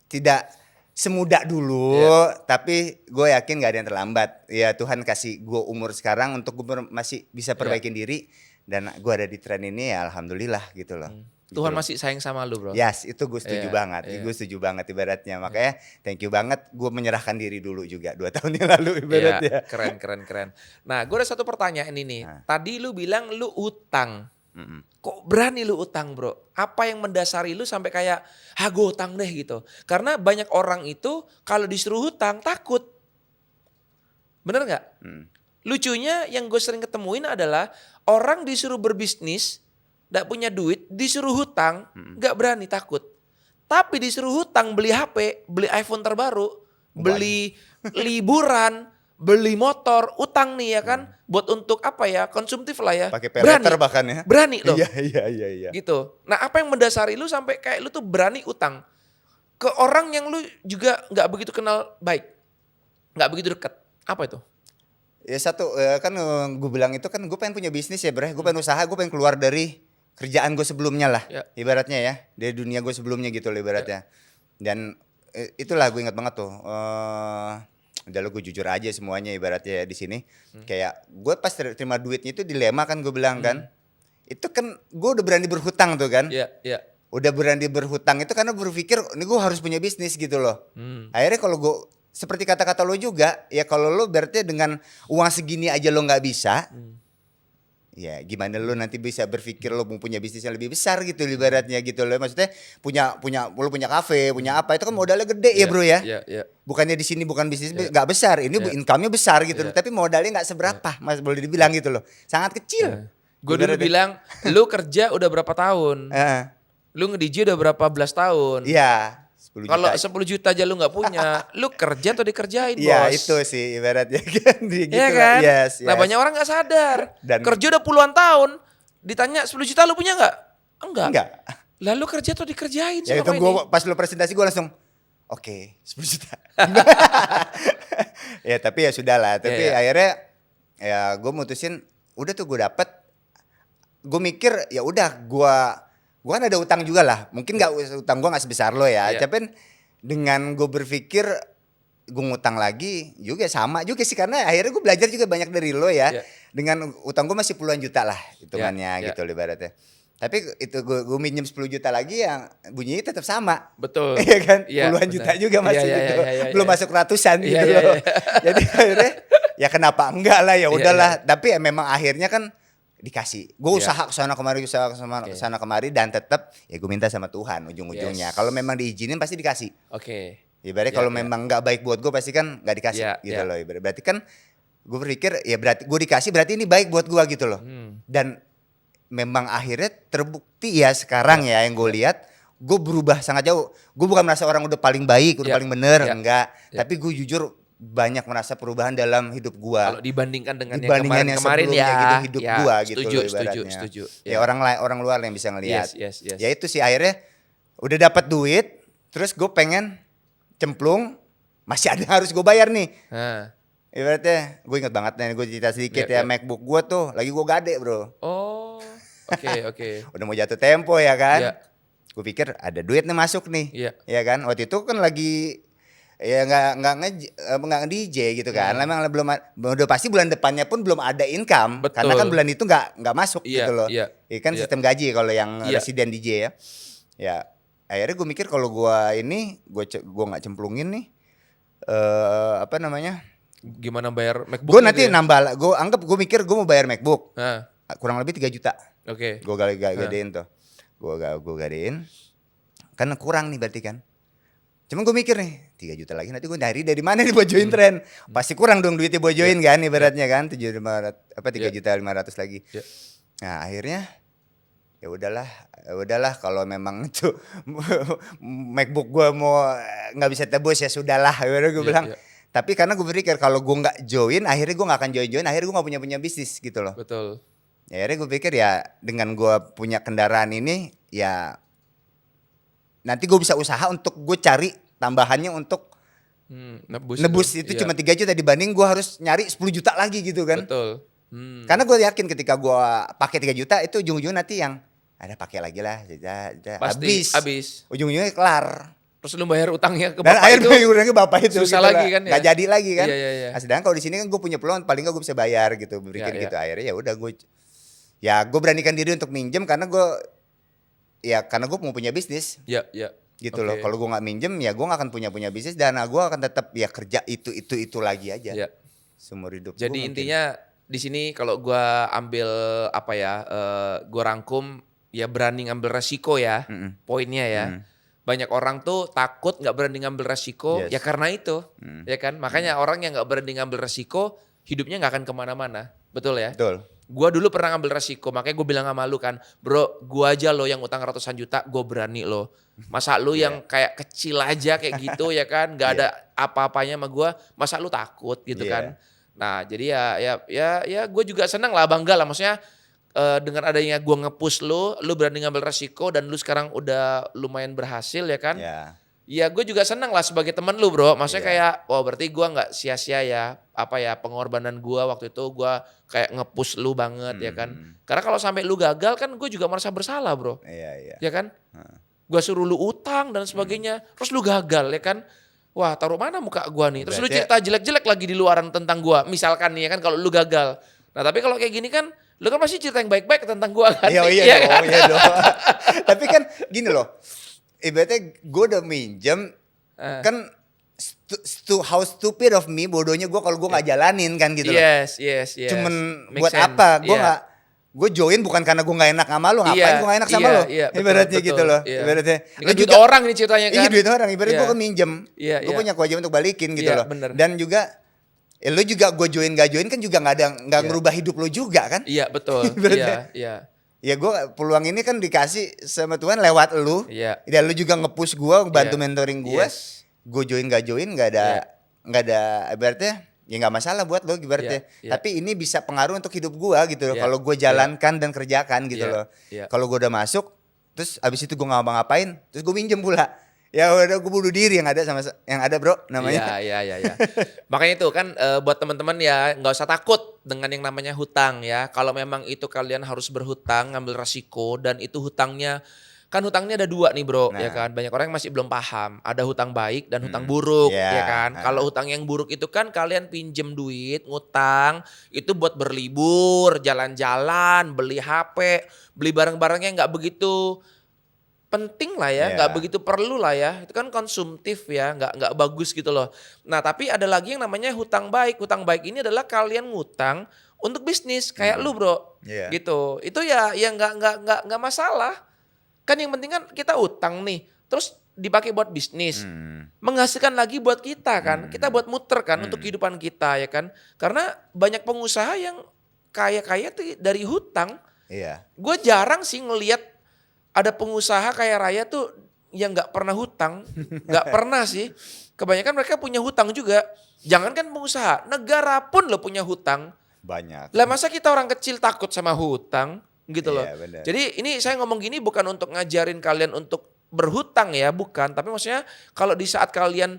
tidak semuda dulu, tapi gue yakin gak ada yang terlambat. Ya Tuhan kasih gue umur sekarang untuk gue masih bisa perbaikin diri, dan gue ada di tren ini ya alhamdulillah gitu loh. Tuhan masih sayang sama lu bro. Yes, itu gue setuju banget. Gue setuju banget ibaratnya. Makanya thank you banget, gue menyerahkan diri dulu juga 2 tahun yang lalu ibaratnya. Keren. Nah gue ada satu pertanyaan ini. Tadi lu bilang lu utang. Kok berani lu utang bro? Apa yang mendasari lu sampai kayak, gue utang deh gitu. Karena banyak orang itu kalau disuruh hutang takut. Bener gak? Lucunya yang gue sering ketemuin adalah orang disuruh berbisnis, gak punya duit, disuruh hutang, gak berani, takut. Tapi disuruh hutang beli HP, beli iPhone terbaru, beli liburan, beli motor, utang nih ya kan. Buat untuk apa ya, konsumtif lah ya. Pakai paylater bahkan ya. Berani loh. Iya. Gitu. Nah apa yang mendasari lu sampai kayak lu tuh berani utang ke orang yang lu juga gak begitu kenal baik, gak begitu dekat. Apa itu? Ya satu, kan gue bilang itu kan gue pengen punya bisnis ya bro. Gue pengen usaha, gue pengen keluar dari kerjaan gue sebelumnya lah, ibaratnya ya, dari dunia gue sebelumnya gitu loh ibaratnya. Dan itulah gue ingat banget tuh, udah lo gue jujur aja semuanya ibaratnya ya di sini. Kayak gue pas terima duitnya itu dilema kan gue bilang kan, itu kan gue udah berani berhutang tuh kan. Udah berani berhutang itu karena berpikir ini gue harus punya bisnis gitu loh. Akhirnya kalau gue seperti kata-kata lo juga, ya kalau lo berarti dengan uang segini aja lo nggak bisa. Ya gimana lu nanti bisa berpikir lu mau punya bisnis yang lebih besar gitu ibaratnya gitu loh. Maksudnya lu punya kafe, punya apa, itu kan modalnya gede ya bro ya. Bukannya di sini bukan bisnis nggak besar, ini income-nya besar gitu loh. Tapi modalnya nggak seberapa, Mas boleh dibilang gitu loh. Sangat kecil. Gue dulu bilang, lu kerja udah berapa tahun? Lu nge-DJ udah berapa belas tahun? Iya. Kalau 10 juta aja lu gak punya, lu kerja atau dikerjain bos? Iya itu sih ibaratnya kan. Gitu ya kan? Yes. Nah banyak orang gak sadar, kerja udah puluhan tahun, ditanya 10 juta lu punya gak? Enggak. Lalu kerja atau dikerjain? Ya itu gue pas lu presentasi gue langsung, oke, 10 juta. Ya tapi ya sudahlah, tapi akhirnya ya gue mutusin, udah tuh gue dapet, gue mikir ya udah gue kan ada utang juga lah, mungkin utang gue nggak sebesar lo ya, tapi dengan gue berpikir gue ngutang lagi juga sama juga sih, karena akhirnya gue belajar juga banyak dari lo ya. Dengan utang gue masih puluhan juta lah hitungannya gitu ibaratnya. Tapi itu gue minjem 10 juta lagi yang bunyinya tetap sama. Betul. Iya kan? Ya, Puluhan juta juga masih gitu. Belum masuk ratusan gitu loh. Jadi akhirnya ya kenapa enggak lah, ya udahlah. Tapi ya memang akhirnya kan dikasih. Gue usaha kesana kemari, kesana kemari, dan tetap ya gue minta sama Tuhan ujung-ujungnya. Kalau memang diizinin pasti dikasih. Ibaratnya kalau memang nggak baik buat gue pasti kan nggak dikasih gitu loh. Berarti kan gue berpikir ya berarti gue dikasih berarti ini baik buat gue gitu loh. Dan memang akhirnya terbukti ya sekarang ya yang gue lihat, gue berubah sangat jauh. Gue bukan merasa orang udah paling baik, udah paling bener, enggak. Tapi gue jujur banyak merasa perubahan dalam hidup gue. Kalau dibandingkan dengan yang kemarin ya, gitu, hidup gue gitu loh ibaratnya. Setuju. Ya orang luar yang bisa ngelihat. Ya itu sih akhirnya udah dapat duit, terus gue pengen cemplung, masih ada yang harus gue bayar nih. Ibaratnya gue inget banget nih, gue cerita sedikit MacBook gue tuh lagi gue gade bro. Oke. Udah mau jatuh tempo ya kan. Gue pikir ada duit nih masuk nih. Ya kan, waktu itu kan lagi ya nggak DJ gitu kan. Memang belum, udah pasti bulan depannya pun belum ada income. Karena kan bulan itu nggak masuk gitu loh. Iya kan sistem gaji kalau yang residen DJ ya. Ya akhirnya gue mikir kalau gue nggak cemplungin nih gimana bayar MacBook? Gue nanti nambah, gue mikir gue mau bayar MacBook kurang lebih 3 juta. Gue gadein tuh, gue gadein kan kurang nih berarti kan. Cuman gue mikir nih 3 juta lagi nanti gue dari mana nih buat join tren. Pasti kurang dong duitnya buat join kan ibaratnya kan 3 juta 500 lagi. Nah akhirnya ya udahlah kalau memang itu MacBook gue mau nggak bisa tebus ya sudahlah, gue bilang. Tapi karena gue berpikir kalau gue nggak join, akhirnya gue nggak akan join, akhirnya gue nggak punya bisnis gitu loh. Betul. Ya, akhirnya gue pikir ya dengan gue punya kendaraan ini ya nanti gue bisa usaha untuk gue cari tambahannya untuk nebus itu cuma 3 juta dibanding gue harus nyari 10 juta lagi gitu kan. Betul. Karena gue yakin ketika gue pakai 3 juta itu ujung-ujungnya nanti yang ada pakai lagi lah, habis. Ujung-ujungnya kelar. Terus lu bayar utangnya ke bapak itu. Dan akhirnya bapak itu susah gitu lagi kan ya. Gak jadi lagi kan. Iya. Nah, sedangkan kalau di sini kan gue punya peluang paling gak gue bisa bayar gitu, berpikir gitu. Akhirnya ya udah gue beranikan diri untuk minjem karena gue mau punya bisnis. Iya. Gitu loh. Kalau gue nggak minjem ya gue nggak akan punya bisnis, dan gue akan tetap ya kerja itu lagi aja. Seumur hidup. Jadi intinya di sini kalau gue ambil gue rangkum ya berani ngambil resiko ya. Poinnya ya. Banyak orang tuh takut nggak berani ngambil resiko ya karena itu, ya kan. Makanya orang yang nggak berani ngambil resiko hidupnya nggak akan kemana-mana, betul ya. Betul. Gua dulu pernah ngambil resiko, makanya gue bilang sama lu kan, bro, gua aja lo yang utang ratusan juta, gue berani lo. Masa lu yang kayak kecil aja kayak gitu ya kan, nggak ada apa-apanya sama gue, masa lu takut gitu kan. Nah jadi ya gue juga senang lah, bangga lah, maksudnya. Dengan adanya gue nge-push lu berani ngambil resiko dan lu sekarang udah lumayan berhasil ya kan. Ya gue juga senang lah sebagai temen lu bro. Maksudnya kayak wah berarti gue gak sia-sia ya pengorbanan gue waktu itu, gue kayak nge-push lu banget ya kan. Karena kalau sampai lu gagal kan gue juga merasa bersalah bro. Ya kan. Gue suruh lu utang dan sebagainya, terus lu gagal ya kan. Wah taruh mana muka gue nih. Terus lu cerita jelek-jelek lagi di luaran tentang gue misalkan nih ya kan, kalau lu gagal. Nah tapi kalau kayak gini kan lu kan pasti cerita yang baik-baik tentang gua kan. Iya dong. Tapi kan gini loh, ibaratnya gue udah minjem, kan how stupid of me, bodohnya gue kalau gue nggak jalanin kan gitu loh. Yes. Cuman make buat sense. apa? Gue join bukan karena gue nggak enak sama lo, ngapain gue nggak enak sama lo? Ibaratnya gitu loh. Ibaratnya. Ini duit orang ini ceritanya kan. Iya duit orang, ibaratnya gue kan minjem. Gue punya kewajiban untuk balikin gitu loh. Bener. Dan juga lu juga gue join gak join kan juga nggak ngerubah hidup lu juga kan? Iya betul. Iya. Ya gue peluang ini kan dikasih sama Tuhan lewat lu. Dan lu juga nge-push gue, bantu mentoring gue. Gue join gak join nggak ada ibaratnya ya nggak masalah buat lo ibaratnya. Tapi ini bisa pengaruh untuk hidup gue gitu loh. Kalau gue jalankan dan kerjakan gitu loh. Kalau gue udah masuk, terus abis itu gue ngapa-ngapain, terus gue minjem pula. Ya udah gue bunuh diri yang ada bro namanya. Iya. Makanya itu kan buat teman-teman ya nggak usah takut dengan yang namanya hutang ya. Kalau memang itu kalian harus berhutang, ngambil resiko dan itu hutangnya Kan hutangnya ada dua nih bro, ya Nah. kan. Banyak orang yang masih belum paham. Ada hutang baik dan hutang buruk, ya kan. Nah. Kalau hutang yang buruk itu kan kalian pinjem duit, ngutang, itu buat berlibur, jalan-jalan, beli HP, beli barang-barang yang nggak begitu penting lah ya, nggak begitu perlu lah ya. Itu kan konsumtif ya, nggak bagus gitu loh. Nah tapi ada lagi yang namanya hutang baik. Hutang baik ini adalah kalian ngutang untuk bisnis kayak lu bro, gitu. Itu ya nggak masalah. Kan yang penting kan kita utang nih, terus dipakai buat bisnis, menghasilkan lagi buat kita kan, kita buat muter kan untuk kehidupan kita ya kan. Karena banyak pengusaha yang kaya-kaya tuh dari hutang. Gue jarang sih ngelihat ada pengusaha kaya raya tuh yang nggak pernah hutang, nggak pernah sih. Kebanyakan mereka punya hutang juga. Jangankan pengusaha, negara pun lo punya hutang. Banyak. Lah masa kita orang kecil takut sama hutang gitu loh. Bener. Jadi ini saya ngomong gini bukan untuk ngajarin kalian untuk berhutang ya, bukan. Tapi maksudnya kalau di saat kalian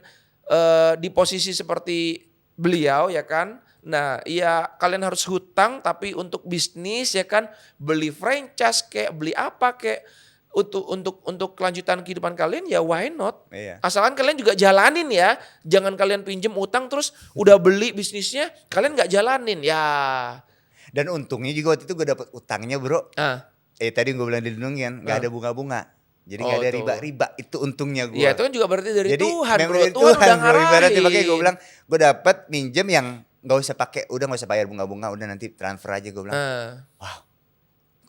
di posisi seperti beliau ya kan. Nah ya kalian harus hutang tapi untuk bisnis ya kan. Beli franchise kayak beli apa kayak. Untuk kelanjutan kehidupan kalian ya why not? Asalkan kalian juga jalanin ya. Jangan kalian pinjem utang terus udah beli bisnisnya kalian nggak jalanin ya. Dan untungnya juga waktu itu gue dapet utangnya bro. Tadi gue bilang dilindungin nggak ada bunga-bunga. Jadi nggak ada riba-riba, itu untungnya gue. Iya itu kan juga berarti dari Tuhan bro. Dari Tuhan udah ngarahin. Ibaratnya makanya gue bilang gue dapet minjem yang nggak usah pakai, udah nggak usah bayar bunga-bunga, udah nanti transfer aja gue bilang. Wow.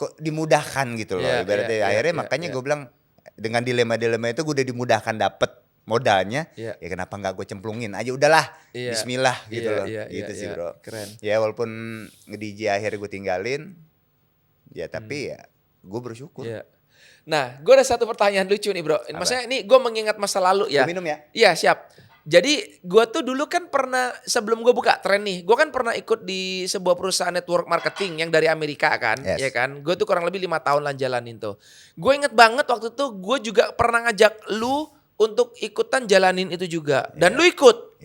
Kok dimudahkan gitu loh ibaratnya akhirnya makanya gue bilang dengan dilema-dilema itu gue udah dimudahkan dapet modalnya ya kenapa nggak gue cemplungin aja udahlah bismillah gitu loh gitu sih bro. Keren. Ya walaupun nge-DJ akhirnya gue tinggalin ya tapi ya gue bersyukur. Nah gue ada satu pertanyaan lucu nih bro. Maksudnya ini gue mengingat masa lalu ya. Gue minum ya? Iya siap. Jadi gue tuh dulu kan pernah sebelum gue buka tren nih, gue kan pernah ikut di sebuah perusahaan network marketing yang dari Amerika kan, ya kan. Gue tuh kurang lebih 5 tahun lah jalanin tuh. Gue inget banget waktu itu gue juga pernah ngajak lu untuk ikutan jalanin itu juga dan lu ikut.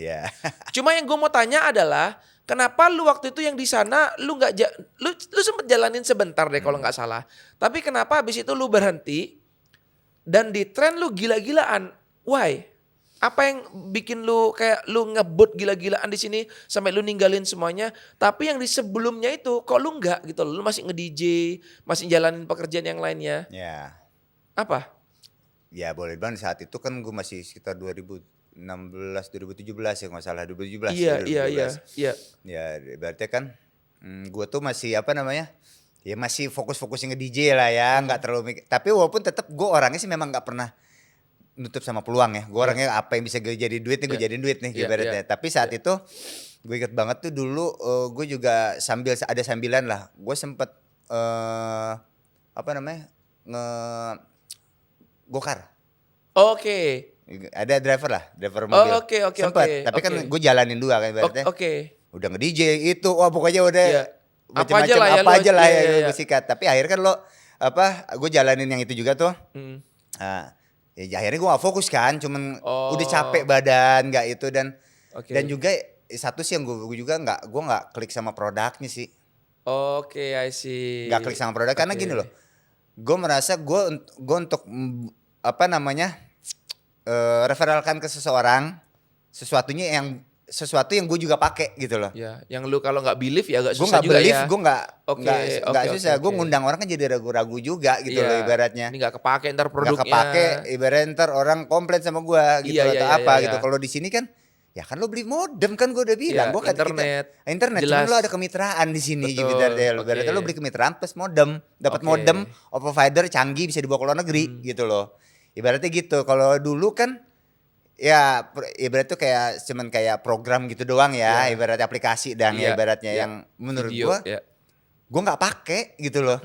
Cuma yang gue mau tanya adalah kenapa lu waktu itu yang di sana lu nggak lu sempet jalanin sebentar deh kalau nggak salah. Tapi kenapa habis itu lu berhenti dan di tren lu gila-gilaan? Why? Apa yang bikin lu kayak lu ngebut gila-gilaan di sini sampai lu ninggalin semuanya, tapi yang di sebelumnya itu kok lu enggak gitu loh, lu masih nge-DJ, masih jalanin pekerjaan yang lainnya. Apa? Ya boleh bilang saat itu kan gue masih sekitar 2016 2017 ya nggak salah 2017. Iya. Ya berarti kan gue tuh masih apa namanya? Ya masih fokus-fokusin nge-DJ lah ya, nggak terlalu mikir. Tapi walaupun tetap gue orangnya sih memang nggak pernah nutup sama peluang ya. Gue orangnya apa yang bisa gue jadi duit nih gue jadiin duit nih ibaratnya. Tapi saat itu gue inget banget tuh dulu gue juga ada sambilan lah. Gue sempet apa namanya gokar. Ada driver mobil. Sempet. Tapi kan gue jalanin dua kan ibaratnya. Udah nge-DJ itu, wah pokoknya udah macam-macam apa aja lah ya gue sikat. Tapi akhirnya kan gue jalanin yang itu juga tuh. Ya akhirnya gue gak fokus kan, cuman udah capek badan gak itu dan juga satu sih yang gue juga gue gak klik sama produknya sih. I see. Gak klik sama produk karena gini loh, gue merasa gue untuk apa namanya referralkan ke seseorang sesuatu yang gue juga pakai gitu loh. Ya, yang lu kalau nggak believe ya agak susah juga ya. Gue nggak susah. Gue ngundang orang kan jadi ragu-ragu juga gitu loh ibaratnya. Ini nggak kepake ntar produknya. Nggak kepake, ibaratnya ntar orang komplain sama gue gitu atau apa gitu. Kalau di sini kan, ya kan lo beli modem kan gue udah bilang. Gue internet. Cuma lo ada kemitraan di sini gitu. Ibaratnya lo beli kemitraan plus modem, dapat modem, provider canggih bisa dibawa ke luar negeri gitu loh. Ibaratnya gitu. Kalau dulu kan ya ibaratnya tuh cuman kayak program gitu doang ya, ibaratnya aplikasi dan ibaratnya yang menurut gue nggak pakai gitu loh.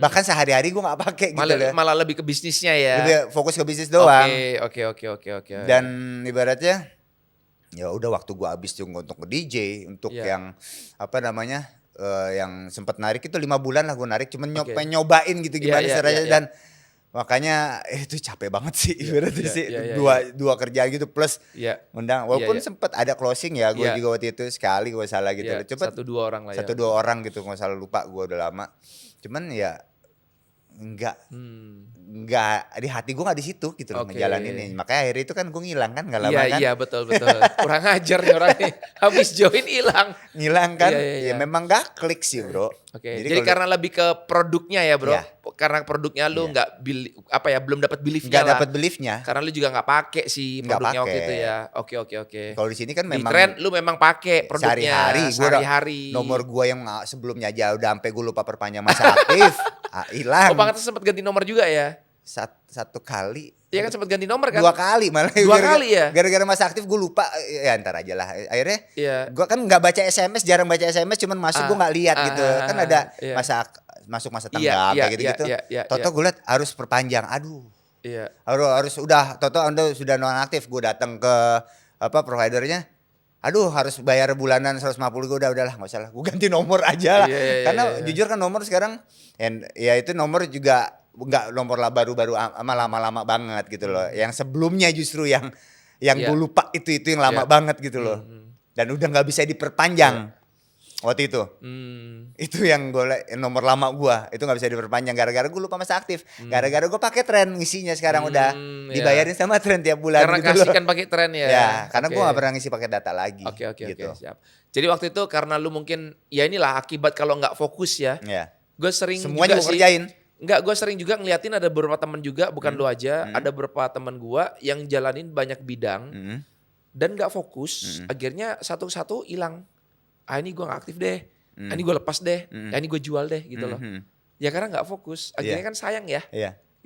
Bahkan sehari-hari gue nggak pakai gitu loh. Malah lebih ke bisnisnya ya. Lebih fokus ke bisnis doang. Oke. Dan ibaratnya ya udah waktu gue habis tuh untuk DJ, untuk yang apa namanya yang sempat narik itu 5 bulan lah gue narik, cuman nyobain gitu gimana caranya dan makanya itu capek banget sih ibaratnya sih dua kerjaan gitu plus undang walaupun sempat ada closing ya gue juga waktu itu sekali gue salah gitu cepet 1-2 orang lah 1-2 orang gitu nggak salah lupa gue udah lama cuman ya enggak nggak di hati gue nggak di situ gitu loh ngejalaninnya. Makanya akhirnya itu kan gue ngilang kan nggak lama Iya, kan. iya betul. Kurang ajar nih orang nih. Habis join hilang. Ngilang kan, Iya. ya memang nggak klik sih bro. Oke. Jadi karena lebih ke produknya ya bro. Iya. Karena produknya lu nggak belum dapat beliefnya nggak lah. dapat beliefnya. Karena lu juga nggak pakai sih produknya waktu itu ya. Oke. Kalau di sini kan Di memang Trend lu memang pakai produknya sehari-hari. Nomor gue yang sebelumnya aja udah sampai gue lupa perpanjang masa aktif, hilang. Oh Pangestu sempat ganti nomor juga ya? Satu kali. Iya kan sempat ganti nomor kan? 2 kali malah. 2 kali ya? Gara-gara masa aktif gue lupa, ya ntar aja lah. Akhirnya Iya. gue kan nggak baca SMS, jarang baca SMS, cuman masuk gue nggak lihat gitu. Kan ada masuk masa tanggap kayak gitu-gitu. Toto gue liat harus perpanjang, aduh. Iya. Harus udah, Toto Anda sudah nonaktif. Gue datang ke providernya. Aduh harus bayar bulanan 150, gue udahlah nggak usah lah. Gue ganti nomor aja lah. Karena jujur kan nomor sekarang, ya itu nomor juga nggak nomor lah baru-baru lama-lama banget gitu loh. Yang sebelumnya justru yang gue lupa itu yang lama banget gitu loh. Dan udah nggak bisa diperpanjang waktu itu. Itu yang nomor lama gue itu nggak bisa diperpanjang gara-gara gue lupa masa aktif. Gara-gara gue pakai Trend ngisinya sekarang udah dibayarin sama Trend tiap bulan. Karena gitu kasih kan pakai Trend ya. Ya karena gue nggak pernah ngisi pakai data lagi. Oke, gitu. siap. Jadi waktu itu karena lu mungkin ya inilah akibat kalau nggak fokus ya. Gue sering semuanya juga gue kerjain. Enggak, gue sering juga ngeliatin ada beberapa teman juga, bukan lu aja, ada beberapa teman gue yang jalanin banyak bidang dan nggak fokus, akhirnya satu-satu hilang. Ini gue nggak aktif deh, ini gue lepas deh, ini gue jual deh gitu loh. Ya karena nggak fokus, akhirnya kan sayang ya,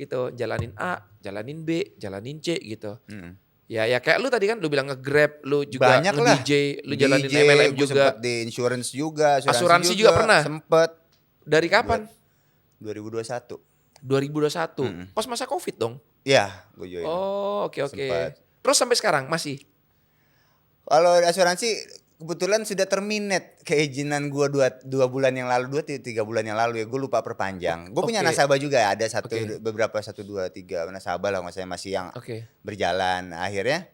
gitu. Jalanin A, jalanin B, jalanin C gitu. Ya kayak lu tadi kan, lu bilang nge-Grab, lu juga nge-DJ, lu jalanin MLM juga. Sempet di insurance juga, asuransi juga pernah. Sempet. Dari kapan? 2021. 2021. Pas masa Covid dong? Iya, gue join. Oh, oke. Terus sampai sekarang masih? Kalau asuransi kebetulan sudah terminate keizinan gue 2 bulan yang lalu, 2-3 bulan yang lalu ya, gue lupa perpanjang. Gue punya nasabah juga ya, ada beberapa 1, 2, 3 nasabah lah masih yang berjalan. Akhirnya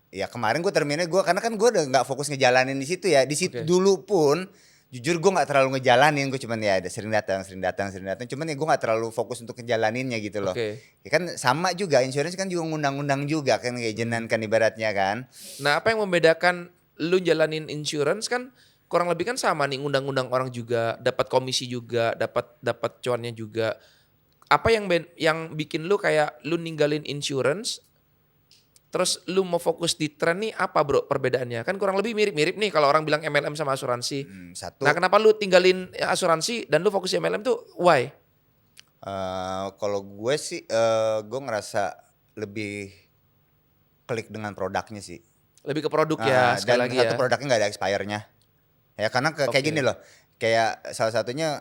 ya kemarin gue terminate karena kan gue udah nggak fokus ngejalanin di situ ya. Di situ dulu pun jujur gue nggak terlalu ngejalanin, gue cuman ya ada sering datang, cuman ya gue nggak terlalu fokus untuk ngejalaninnya gitu loh. Ya kan sama juga, insurance kan juga ngundang-undang juga kan, keizinan kan ibaratnya kan. Nah apa yang membedakan lu jalanin insurance kan kurang lebih kan sama nih, ngundang-undang orang juga, dapat komisi juga, dapat cuannya juga. Apa yang bikin lu kayak lu ninggalin insurance, terus lu mau fokus di Trend nih, apa bro perbedaannya? Kan kurang lebih mirip-mirip nih kalau orang bilang MLM sama asuransi. Nah kenapa lu tinggalin asuransi dan lu fokus di MLM tuh why? Kalau gue sih gue ngerasa lebih klik dengan produknya sih. Lebih ke produk ya sekali lagi ya. Dan satu produknya gak ada expire-nya. Ya karena kayak gini loh, kayak salah satunya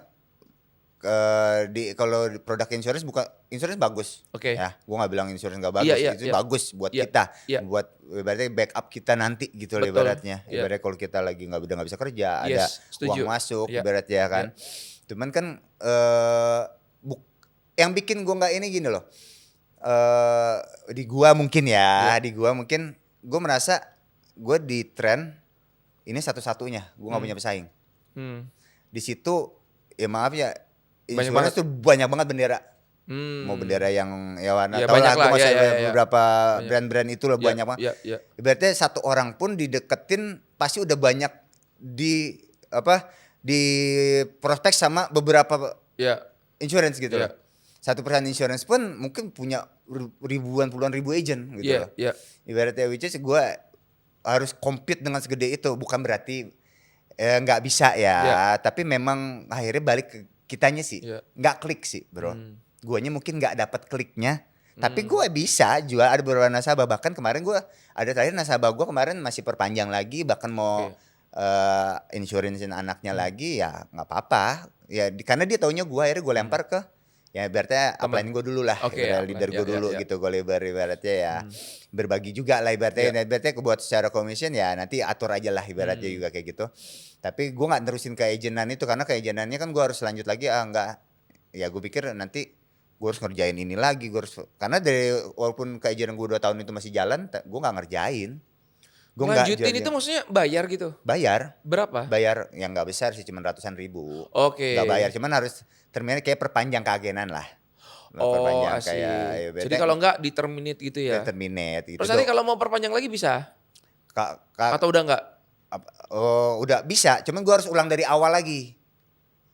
kalau produk insurance insurance bagus. Ya, gue nggak bilang insurance nggak bagus, itu bagus buat kita, buat ibaratnya backup kita nanti gitu loh ibaratnya. Ibaratnya kalau kita lagi nggak bisa kerja, ada uang masuk ibaratnya kan. Cuman kan yang bikin gue nggak ini gini loh, di gue mungkin gue merasa gue di Trend ini satu-satunya, gue nggak punya pesaing. Di situ ya maaf ya, insurance tuh banyak banget bendera. Mau bendera yang warna tau lah, gue masih beberapa brand-brand itu loh banyak banget. Ibaratnya satu orang pun dideketin pasti udah banyak di prospek sama beberapa insurance gitu loh. Satu perusahaan insurance pun mungkin punya puluhan ribu agent gitu loh. Ibaratnya which is gue harus compete dengan segede itu, bukan berarti nggak bisa ya, tapi memang akhirnya balik ke kitanya sih, nggak klik sih bro. Guanya mungkin nggak dapat kliknya, tapi gue bisa jual. Ada beberapa nasabah, bahkan kemarin gue ada terakhir nasabah gue kemarin masih perpanjang lagi, bahkan mau insurancein anaknya lagi, ya nggak apa-apa ya, karena dia taunya gue, akhirnya gue lempar ke ya ibaratnya upline gue dulu lah, leader gue dulu gitu, gue lebar ibaratnya ya berbagi juga lah ibaratnya, ibaratnya buat secara commission ya nanti atur aja lah ibaratnya juga kayak gitu. Tapi gue nggak nerusin ke agentan itu, karena ke agentannya kan gue harus lanjut lagi, enggak ya, gue pikir nanti gue harus ngerjain ini lagi, karena walaupun ke agentan gue 2 tahun itu masih jalan, gue nggak ngerjain. Gue lanjutin itu maksudnya bayar gitu? Bayar. Berapa? Bayar yang nggak besar sih, cuma ratusan ribu. Nggak bayar, cuman harus terminal kayak perpanjang keagenan lah. Oh, perpanjang kayak asik. ibaratnya Jadi kalau enggak di-terminate gitu ya? terminate gitu. Terus nanti kalau mau perpanjang lagi bisa? Atau udah enggak? Oh, udah bisa, cuman gue harus ulang dari awal lagi.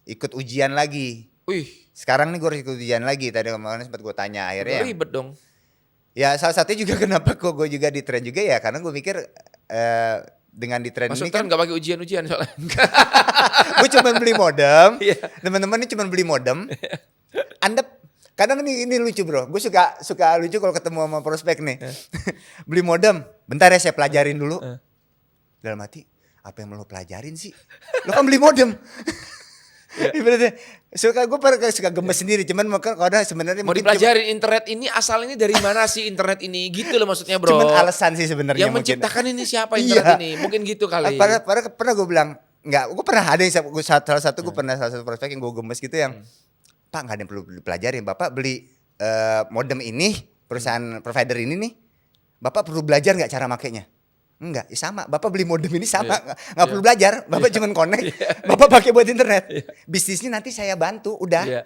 Ikut ujian lagi. Wih, Sekarang nih gue harus ikut ujian lagi. Tadi kemarin sempat gue tanya akhirnya. ribet dong. Ya salah satunya juga kenapa kok gue juga di trend juga ya karena gue mikir dengan di trend Masuk ini kan kan nggak pakai ujian-ujian soalnya. gue cuma beli modem. Iya. Teman-teman ini cuma beli modem. Anda kadang ini lucu bro. Gue suka lucu kalau ketemu sama prospek nih. Beli modem. Bentar ya saya pelajarin dulu. Dalam hati apa yang mau lo pelajarin sih? Lo kan beli modem. Ibaratnya suka gemes sendiri, cuman kalau sebenarnya Mau dipelajarin internet ini asal ini dari mana sih internet ini? Gitu loh maksudnya bro. cuman alasan sih sebenarnya Yang mungkin. menciptakan ini siapa internet Iya. ini? Mungkin gitu kali. Pernah gue bilang nggak, gue pernah ada yang salah satu prospek yang gue gemes gitu yang Pak nggak ada yang perlu dipelajarin, Bapak beli modem ini perusahaan provider ini nih, Bapak perlu belajar nggak cara makainya? Enggak, ya sama. Bapak beli modem ini sama, nggak perlu belajar. Bapak cuma connect, Bapak pakai buat internet. Bisnisnya nanti saya bantu, udah.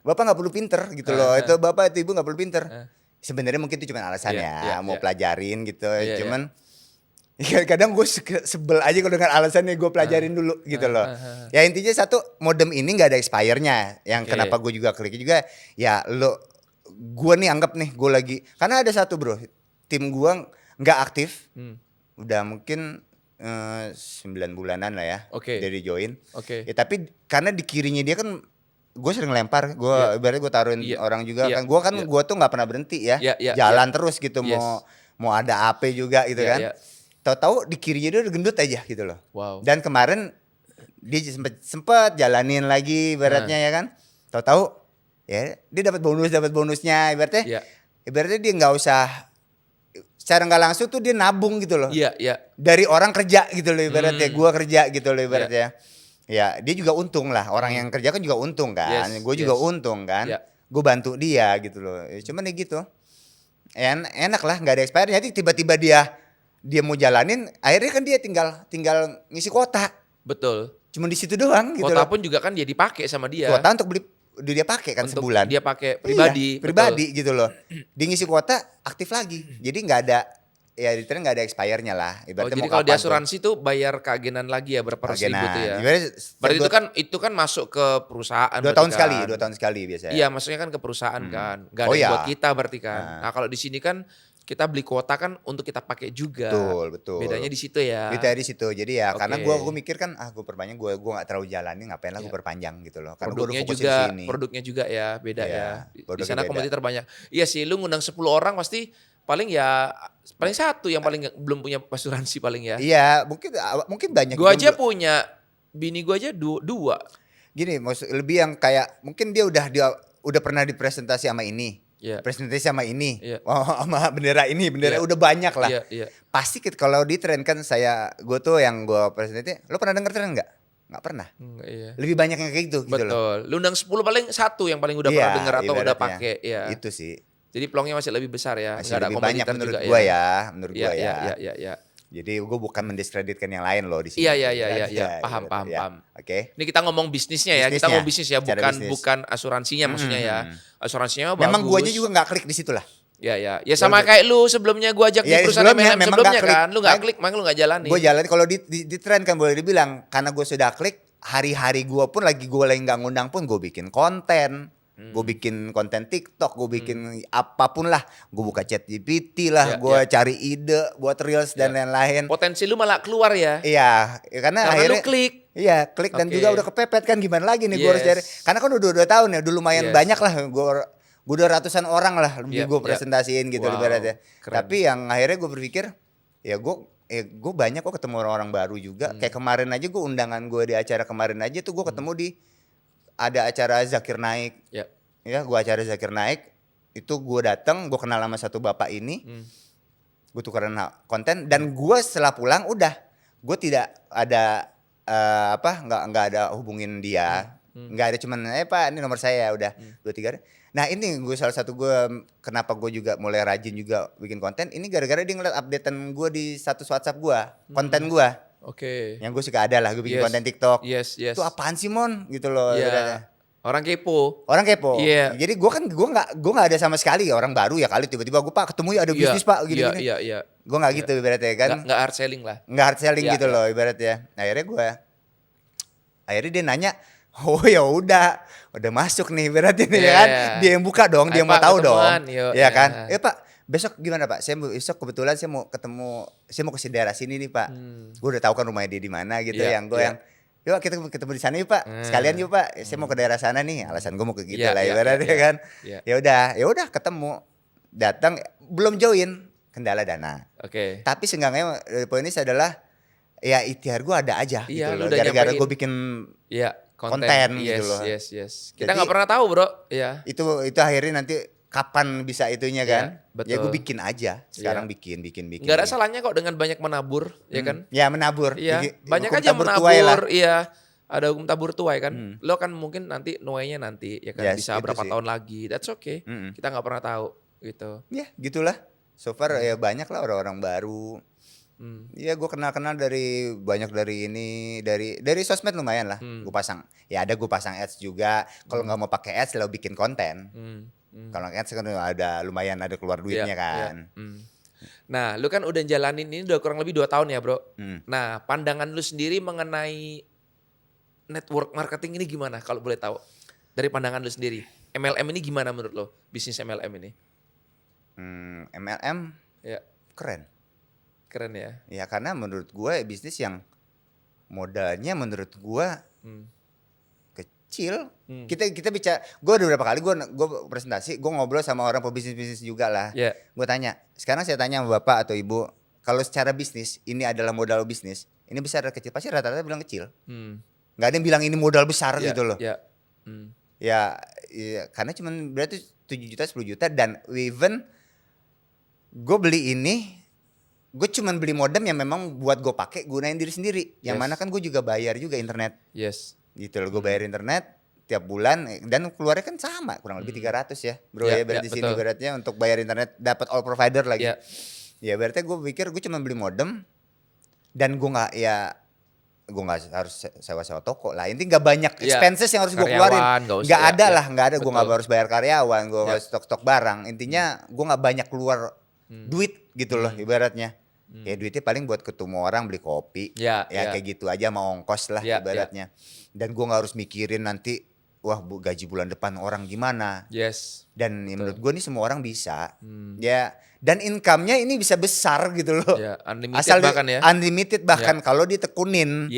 Bapak nggak perlu pinter gitu loh. Itu Bapak itu Ibu nggak perlu pinter. Sebenarnya mungkin itu cuma alasannya, mau pelajarin gitu. Cuman kadang gue sebel aja kalau dengan alasannya gue pelajarin dulu gitu loh. Ya intinya satu, modem ini nggak ada expire-nya. Yang kenapa gue juga klik juga, ya gue nih anggap nih gue lagi, karena ada satu bro, tim gue nggak aktif. Udah mungkin 9 bulanan lah ya dari join. Ya tapi karena di kirinya dia kan gue sering lempar, ibaratnya gue taruhin orang juga kan. Gue tuh nggak pernah berhenti ya, jalan terus gitu mau ada AP juga gitu kan. Tahu-tahu di kirinya dia udah gendut aja gitu loh. Dan kemarin dia sempet jalanin lagi ibaratnya ya kan. Tahu-tahu ya dia dapat bonusnya ibaratnya dia nggak usah. Secara nggak langsung tuh dia nabung gitu loh. Dari orang kerja gitu loh ibaratnya. Gua kerja gitu loh ibaratnya. Ya dia juga untung lah. Orang yang kerja kan juga untung kan. Gue juga untung kan. Gue bantu dia gitu loh. Cuman ya gitu. Enak lah nggak ada expired. Jadi tiba-tiba dia mau jalanin. Akhirnya kan dia tinggal ngisi kuota. Betul. Cuma di situ doang gitu kuota loh. pun juga kan dia dipakai sama dia. Kuota untuk beli dia pakai kan untuk sebulan. Dia pakai pribadi. Pribadi gitu loh. Dia ngisi kuota aktif lagi. Jadi nggak ada ya di trend nggak ada expire-nya lah. Jadi kalau di asuransi tuh bayar keagenan lagi ya berapa ratus ribu tuh ya. Berarti itu kan masuk ke perusahaan. 2 tahun sekali biasanya. Iya maksudnya kan ke perusahaan kan. Gak ada buat kita berarti kan. Nah kalau di sini kan kita beli kuota kan untuk kita pakai juga. Betul. Bedanya di situ ya. Bedanya di situ. Jadi ya karena gue mikir kan gue perpanjang, gue nggak terlalu jalanin, ngapain lah gue perpanjang gitu loh. Karena gue udah fokus di sini. Produknya juga ya beda ya. Di sana kompetitor banyak. Iya sih, lu ngundang 10 orang pasti paling satu yang paling belum punya asuransi paling ya. Iya, mungkin banyak. Gue aja punya, bini gue aja dua. Gini, lebih yang kayak mungkin dia udah pernah dipresentasi sama ini. Presentasi sama ini, sama bendera ini, udah banyak lah. Pasti kalau di tren kan gue tuh yang gue presentasi, lo pernah denger tren nggak? Nggak pernah. Lebih banyak yang kayak gitu. Betul. Gitu loh. Lu undang 10 paling satu yang paling udah pernah denger atau udah pakai. Itu sih. Jadi peluangnya masih lebih besar ya. Masih lebih banyak menurut gue ya. Jadi gue bukan mendiskreditkan yang lain loh di sini. Iya. Paham. Oke. Ini kita ngomong bisnisnya ya. Kita ngomong bisnis ya, bukan asuransinya maksudnya ya. Asuransinya bagus. Memang gue aja juga nggak klik di situ lah. Ya sama kayak lu sebelumnya gue ajak di perusahaan MLM sebelumnya kan. Lu nggak klik, makanya lu nggak jalani. Gue jalani kalau di tren kan boleh dibilang. Karena gue sudah klik, hari-hari gue pun lagi nggak ngundang pun gue bikin konten. Gue bikin konten TikTok, gue bikin apapun lah. Gue buka ChatGPT lah, gue cari ide buat Reels dan lain-lain. Potensi lu malah keluar ya? Iya, karena akhirnya lu klik. Iya, klik dan juga udah kepepet kan gimana lagi nih gue harus cari. Karena kan udah 2 tahun ya, udah lumayan banyak lah. Gue udah ratusan orang lah gue presentasiin gitu ibaratnya. Tapi yang akhirnya gue berpikir, ya gue banyak kok ketemu orang-orang baru juga. Kayak kemarin aja gue undangan gue di acara kemarin aja tuh gue ketemu ada acara Zakir Naik. Ya, gue acara Zakir Naik. Itu gue datang, gue kenal sama satu bapak ini. Gue tukeran konten dan gue setelah pulang udah gue tidak ada nggak ada hubungin dia. Nggak ada cuman Pak ini nomor saya udah 2-3 hari. Nah, ini salah satu kenapa gue juga mulai rajin juga bikin konten. Ini gara-gara dia ngeliat updatean gue di status WhatsApp gue, konten gue. Yang gue suka ada lah, gue bikin konten TikTok. Itu apaan sih Mon? Gitu loh. Orang kepo. Orang kepo. Iya. Jadi gue nggak ada sama sekali orang baru ya kali tiba-tiba gue Pak ketemu ya ada bisnis Pak gini-gini. Iya. Gue nggak gitu ibaratnya kan. Nggak hard selling lah. Nggak hard selling gitu loh ibaratnya. Akhirnya dia nanya, oh ya udah masuk nih ibaratnya nih kan. Dia yang buka dong, dia mau tahu dong. Iya kan. Pak, besok gimana Pak? Besok kebetulan saya mau ke daerah sini nih Pak. Gue udah tahu kan rumahnya dia di mana gitu yang yuk kita ketemu di sana yuk Pak. Sekalian yuk Pak. Saya mau ke daerah sana nih. Alasan gue mau ke gitu lah ibaratnya kan. Ya udah ketemu. Datang belum join, kendala dana. Oke. Tapi seenggaknya poinnya adalah ya ikhtiar gue ada aja gitu loh. Gara-gara gue bikin konten gitu loh. Yes. Kita nggak pernah tahu bro. Iya. Itu akhirnya nanti kapan bisa itunya kan? Betul. Ya gue bikin aja. Sekarang bikin. Gak ada salahnya kok dengan banyak menabur, ya kan? Ya menabur. Iya. Banyak aja menabur. Iya. Ada hukum tabur tuai kan. Lo kan mungkin nanti nuainya nanti, ya kan? Bisa berapa tahun lagi. That's okay. Kita nggak pernah tahu gitu. Ya gitulah. So far ya banyak lah orang-orang baru. Ya gue kenal banyak dari sosmed lumayan lah. Gue pasang. Ya ada gue pasang ads juga. Kalau nggak mau pakai ads lo bikin konten. Kalau ads kan lumayan ada keluar duitnya kan. Nah lu kan udah jalanin ini udah kurang lebih 2 tahun ya bro. Nah pandangan lu sendiri mengenai network marketing ini gimana kalau boleh tahu? Dari pandangan lu sendiri. MLM ini gimana menurut lo? Bisnis MLM ini? MLM keren. Keren ya? Ya karena menurut gue bisnis yang modalnya menurut gue kecil. Kita bicara, gue udah beberapa kali gue presentasi, gue ngobrol sama orang pebisnis juga lah. Gue tanya, sekarang saya tanya sama bapak atau ibu, kalau secara bisnis ini adalah modal bisnis, ini besar atau kecil? Pasti rata-rata bilang kecil. Nggak ada yang bilang ini modal besar gitu loh. Ya, karena cuma berarti 7 juta 10 juta dan even gue beli ini, gue cuma beli modem yang memang buat gue pakai gunain diri sendiri. Yang mana kan gue juga bayar juga internet. Gitu loh, gue bayar internet tiap bulan dan keluarnya kan sama kurang lebih 300 ya bro ya berarti sini beratnya untuk bayar internet dapat all provider lagi. Ya berarti gue pikir gue cuma beli modem dan gue nggak harus sewa toko lah. Intinya nggak banyak expenses yang harus gue keluarin. Nggak ada. Gue nggak harus bayar karyawan, gue nggak stok barang. Intinya gue nggak banyak keluar duit gitu loh ibaratnya. Ya duitnya paling buat ketemu orang beli kopi. Kayak gitu aja mau ongkos lah ibaratnya. Dan gue nggak harus mikirin nanti wah gaji bulan depan orang gimana. Dan menurut gue nih semua orang bisa. Ya dan income-nya ini bisa besar gitu loh. Unlimited bahkan kalau ditekunin.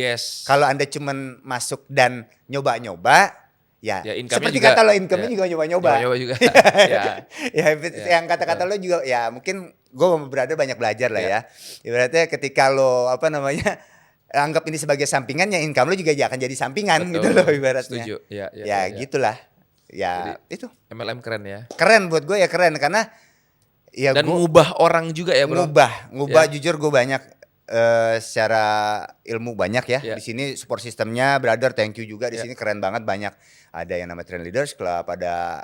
Kalau Anda cuman masuk dan nyoba-nyoba ya seperti kata lo income-nya juga nyoba-nyoba. Yang kata-kata lo juga ya mungkin gue berada banyak belajar lah ya. Ibaratnya ketika lo anggap ini sebagai sampingan ya income lo juga akan jadi sampingan gitu loh ibaratnya. Setuju. Gitulah. Ya itu. MLM keren ya. Keren buat gue ya keren karena ya dan ngubah orang juga ya bro. Ngubah jujur gue banyak secara ilmu banyak ya. Di sini support sistemnya brother thank you juga di sini keren banget banyak. Ada yang namanya Trend Leaders Club, ada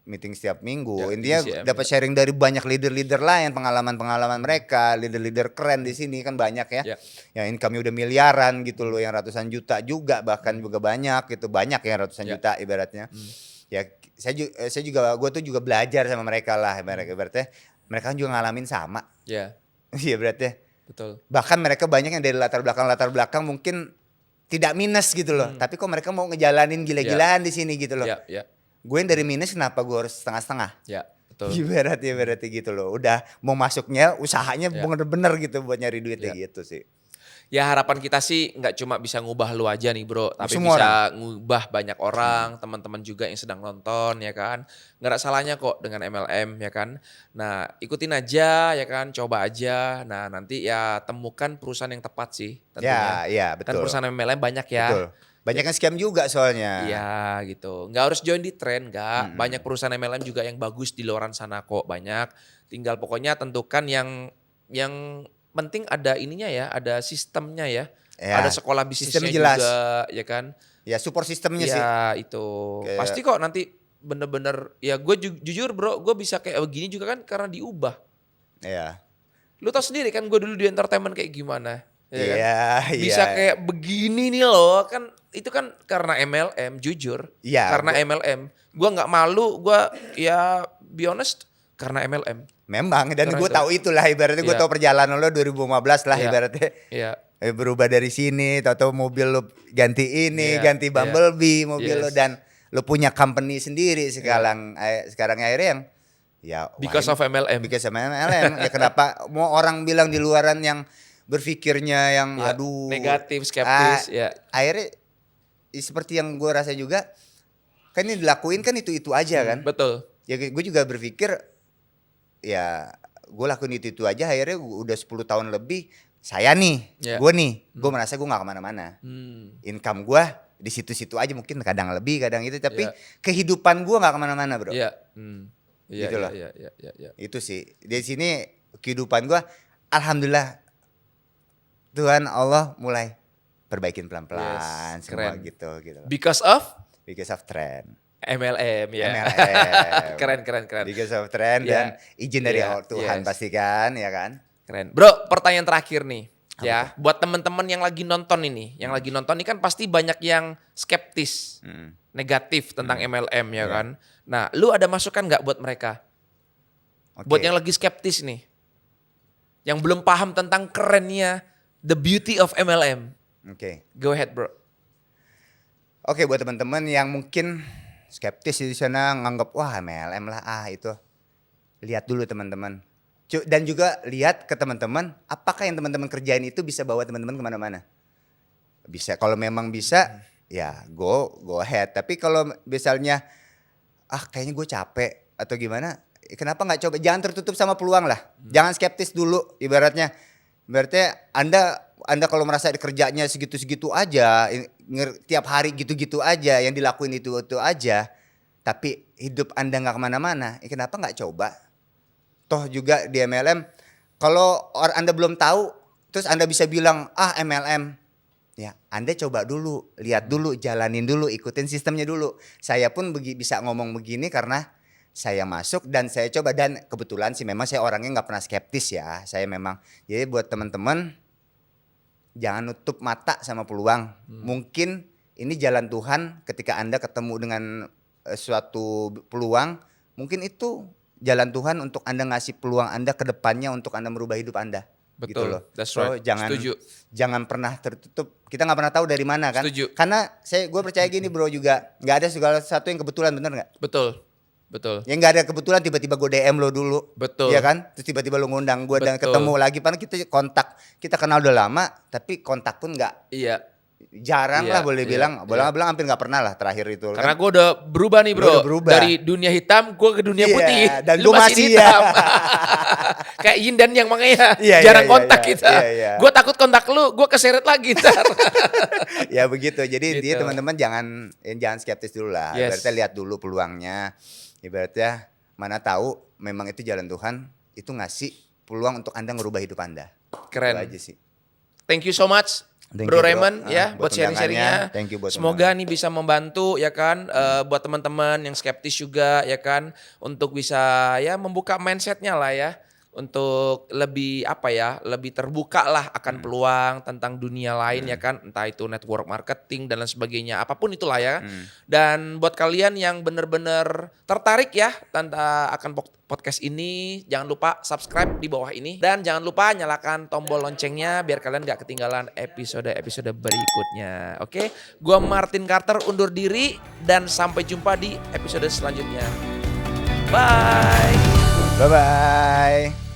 meeting setiap minggu. Intinya dapat sharing dari banyak leader-leader lain, pengalaman-pengalaman mereka, leader-leader keren di sini kan banyak ya. Yang income-nya udah miliaran gitu loh, yang ratusan juta juga bahkan juga banyak gitu, banyak yang ratusan juta ibaratnya. Ya gue tuh juga belajar sama mereka lah, ibaratnya mereka kan juga ngalamin sama. Iya berarti. Betul. Bahkan mereka banyak yang dari latar belakang mungkin tidak minus gitu loh, tapi kok mereka mau ngejalanin gila-gilaan di sini gitu loh. Gue yang dari minus kenapa gue harus setengah-setengah? Betul. Ibaratnya gitu loh. Udah mau masuknya usahanya bener-bener gitu buat nyari duitnya gitu sih. Ya harapan kita sih nggak cuma bisa ngubah lu aja nih bro, tapi semua bisa ngubah banyak orang, teman-teman juga yang sedang nonton ya kan. Nggak ada salahnya kok dengan MLM ya kan. Nah ikutin aja ya kan, coba aja. Nah nanti ya temukan perusahaan yang tepat sih tentunya. Ya betul. Kan perusahaan MLM banyak ya. Betul. Banyak yang scam juga soalnya. Iya gitu. Nggak harus join di tren, nggak. Banyak perusahaan MLM juga yang bagus di luaran sana kok, banyak. Tinggal pokoknya tentukan yang penting ada ininya ya, ada sistemnya ya. Ada sekolah bisnisnya juga ya kan. Ya support sistemnya sih. Ya itu. Pasti kok nanti bener-bener ya gue jujur bro, gue bisa kayak begini juga kan karena diubah. Iya. Lu tau sendiri kan gue dulu di entertainment kayak gimana. Ya kan? Iya, Bisa iya. kayak begini nih loh, kan itu kan karena MLM, jujur. Iya, Karena MLM. Gua nggak malu, gua ya be honest karena MLM. memang, dan Karena gue itu. tahu itulah ibaratnya, gue Iya. tahu perjalanan lo 2015 lah Iya. ibaratnya. Iya. Berubah dari sini, tahu mobil lo ganti ini, Iya, ganti iya. Bumblebee mobil lo, Yes. dan lo punya company sendiri sekarang. Sekarang akhirnya yang ya Because why- of MLM. Because of MLM. Ya kenapa mau orang bilang di luaran yang berpikirnya yang Ya, aduh negatif, skeptis, ya. Akhirnya seperti yang gue rasa juga, kan ini dilakuin kan itu aja kan. Betul. Ya gue juga berpikir ya gue lakuin itu aja, akhirnya udah 10 tahun lebih saya nih, Ya. gue nih, gue merasa gue nggak kemana-mana. Income gue di situ-situ aja, mungkin kadang lebih kadang itu, tapi Ya. kehidupan gue nggak kemana-mana bro. Iya. Iya, Gitu iya, loh. iya. Itu sih di sini kehidupan gue, alhamdulillah Tuhan Allah mulai perbaikin pelan-pelan Yes, semua keren. gitu. Because of Because of trend. MLM ya. MLM. Keren. Because of trend Iya. dan izin dari Iya, Tuhan yes. pastikan ya kan. Keren. Bro, pertanyaan terakhir nih. Ya, buat teman-teman yang lagi nonton ini, kan pasti banyak yang skeptis, negatif tentang MLM ya kan. Nah, lu ada masukan nggak buat mereka? Oke. Buat yang lagi skeptis nih, yang belum paham tentang kerennya the beauty of MLM. Oke. Go ahead bro. Oke, buat teman-teman yang mungkin skeptis di sana nganggap wah MLM lah itu. Lihat dulu teman-teman. Dan juga lihat ke teman-teman apakah yang teman-teman kerjain itu bisa bawa teman-teman kemana-mana. Bisa, kalau memang bisa ya go ahead. Tapi kalau misalnya kayaknya gue capek atau gimana, kenapa nggak coba? Jangan tertutup sama peluang lah. Jangan skeptis dulu ibaratnya. Berarti Anda kalau merasa kerjanya segitu-segitu aja, tiap hari gitu-gitu aja, yang dilakuin itu aja, tapi hidup Anda nggak kemana-mana, kenapa nggak coba? Toh juga di MLM, kalau Anda belum tahu, terus Anda bisa bilang, MLM. Ya, Anda coba dulu, lihat dulu, jalanin dulu, ikutin sistemnya dulu. Saya pun bisa ngomong begini karena saya masuk dan saya coba. Dan kebetulan sih memang saya orangnya nggak pernah skeptis ya. Saya memang, jadi buat teman-teman, jangan nutup mata sama peluang. Mungkin ini jalan Tuhan ketika Anda ketemu dengan suatu peluang, mungkin itu jalan Tuhan untuk Anda ngasih peluang Anda ke depannya untuk Anda merubah hidup Anda. Betul, Gitu loh. that's So, right. jangan Setuju. jangan pernah tertutup. Kita nggak pernah tahu dari mana kan. Setuju. Karena gue percaya gini bro juga, nggak ada segala sesuatu yang kebetulan, bener nggak? Betul. Yang nggak ada kebetulan, tiba-tiba gue DM lo dulu. Betul. Iya kan? Terus tiba-tiba lo ngundang gue dan Betul. ketemu lagi. Padahal kita kontak, kita kenal udah lama, tapi kontak pun nggak, Iya. jarang Iya, lah boleh iya, bilang. Boleh iya. bilang hampir nggak pernah lah terakhir itu. Karena kan? gue udah berubah nih Lu bro. udah berubah. Dari dunia hitam gue ke dunia Iya, putih. dan Lu gua masih, hitam. Kayak Yin dan Yang makanya Iya, jarang iya, kontak iya, kita. iya, iya. Gue takut kontak lu, gue keseret lagi ntar. Ya begitu. Jadi Gitu. intinya teman-teman jangan skeptis dulu lah. Yes. Ibaratnya lihat dulu peluangnya. Ibaratnya mana tahu memang itu jalan Tuhan, itu ngasih peluang untuk Anda ngerubah hidup Anda. Keren. Itu aja sih. Thank you so much. Thank Bro you, bro. Raymond ya Buat buat sharing-sharingnya. undangannya. Thank you buat Semoga nih bisa membantu ya kan buat teman-teman yang skeptis juga ya kan untuk bisa ya membuka mindsetnya lah ya untuk lebih lebih terbuka lah akan peluang tentang dunia lain ya kan, entah itu network marketing dan lain sebagainya, apapun itulah ya. Dan buat kalian yang benar-benar tertarik ya akan podcast ini, jangan lupa subscribe di bawah ini dan jangan lupa nyalakan tombol loncengnya biar kalian gak ketinggalan episode-episode berikutnya. Oke, gua Martin Carter undur diri dan sampai jumpa di episode selanjutnya. Bye. Bye-bye.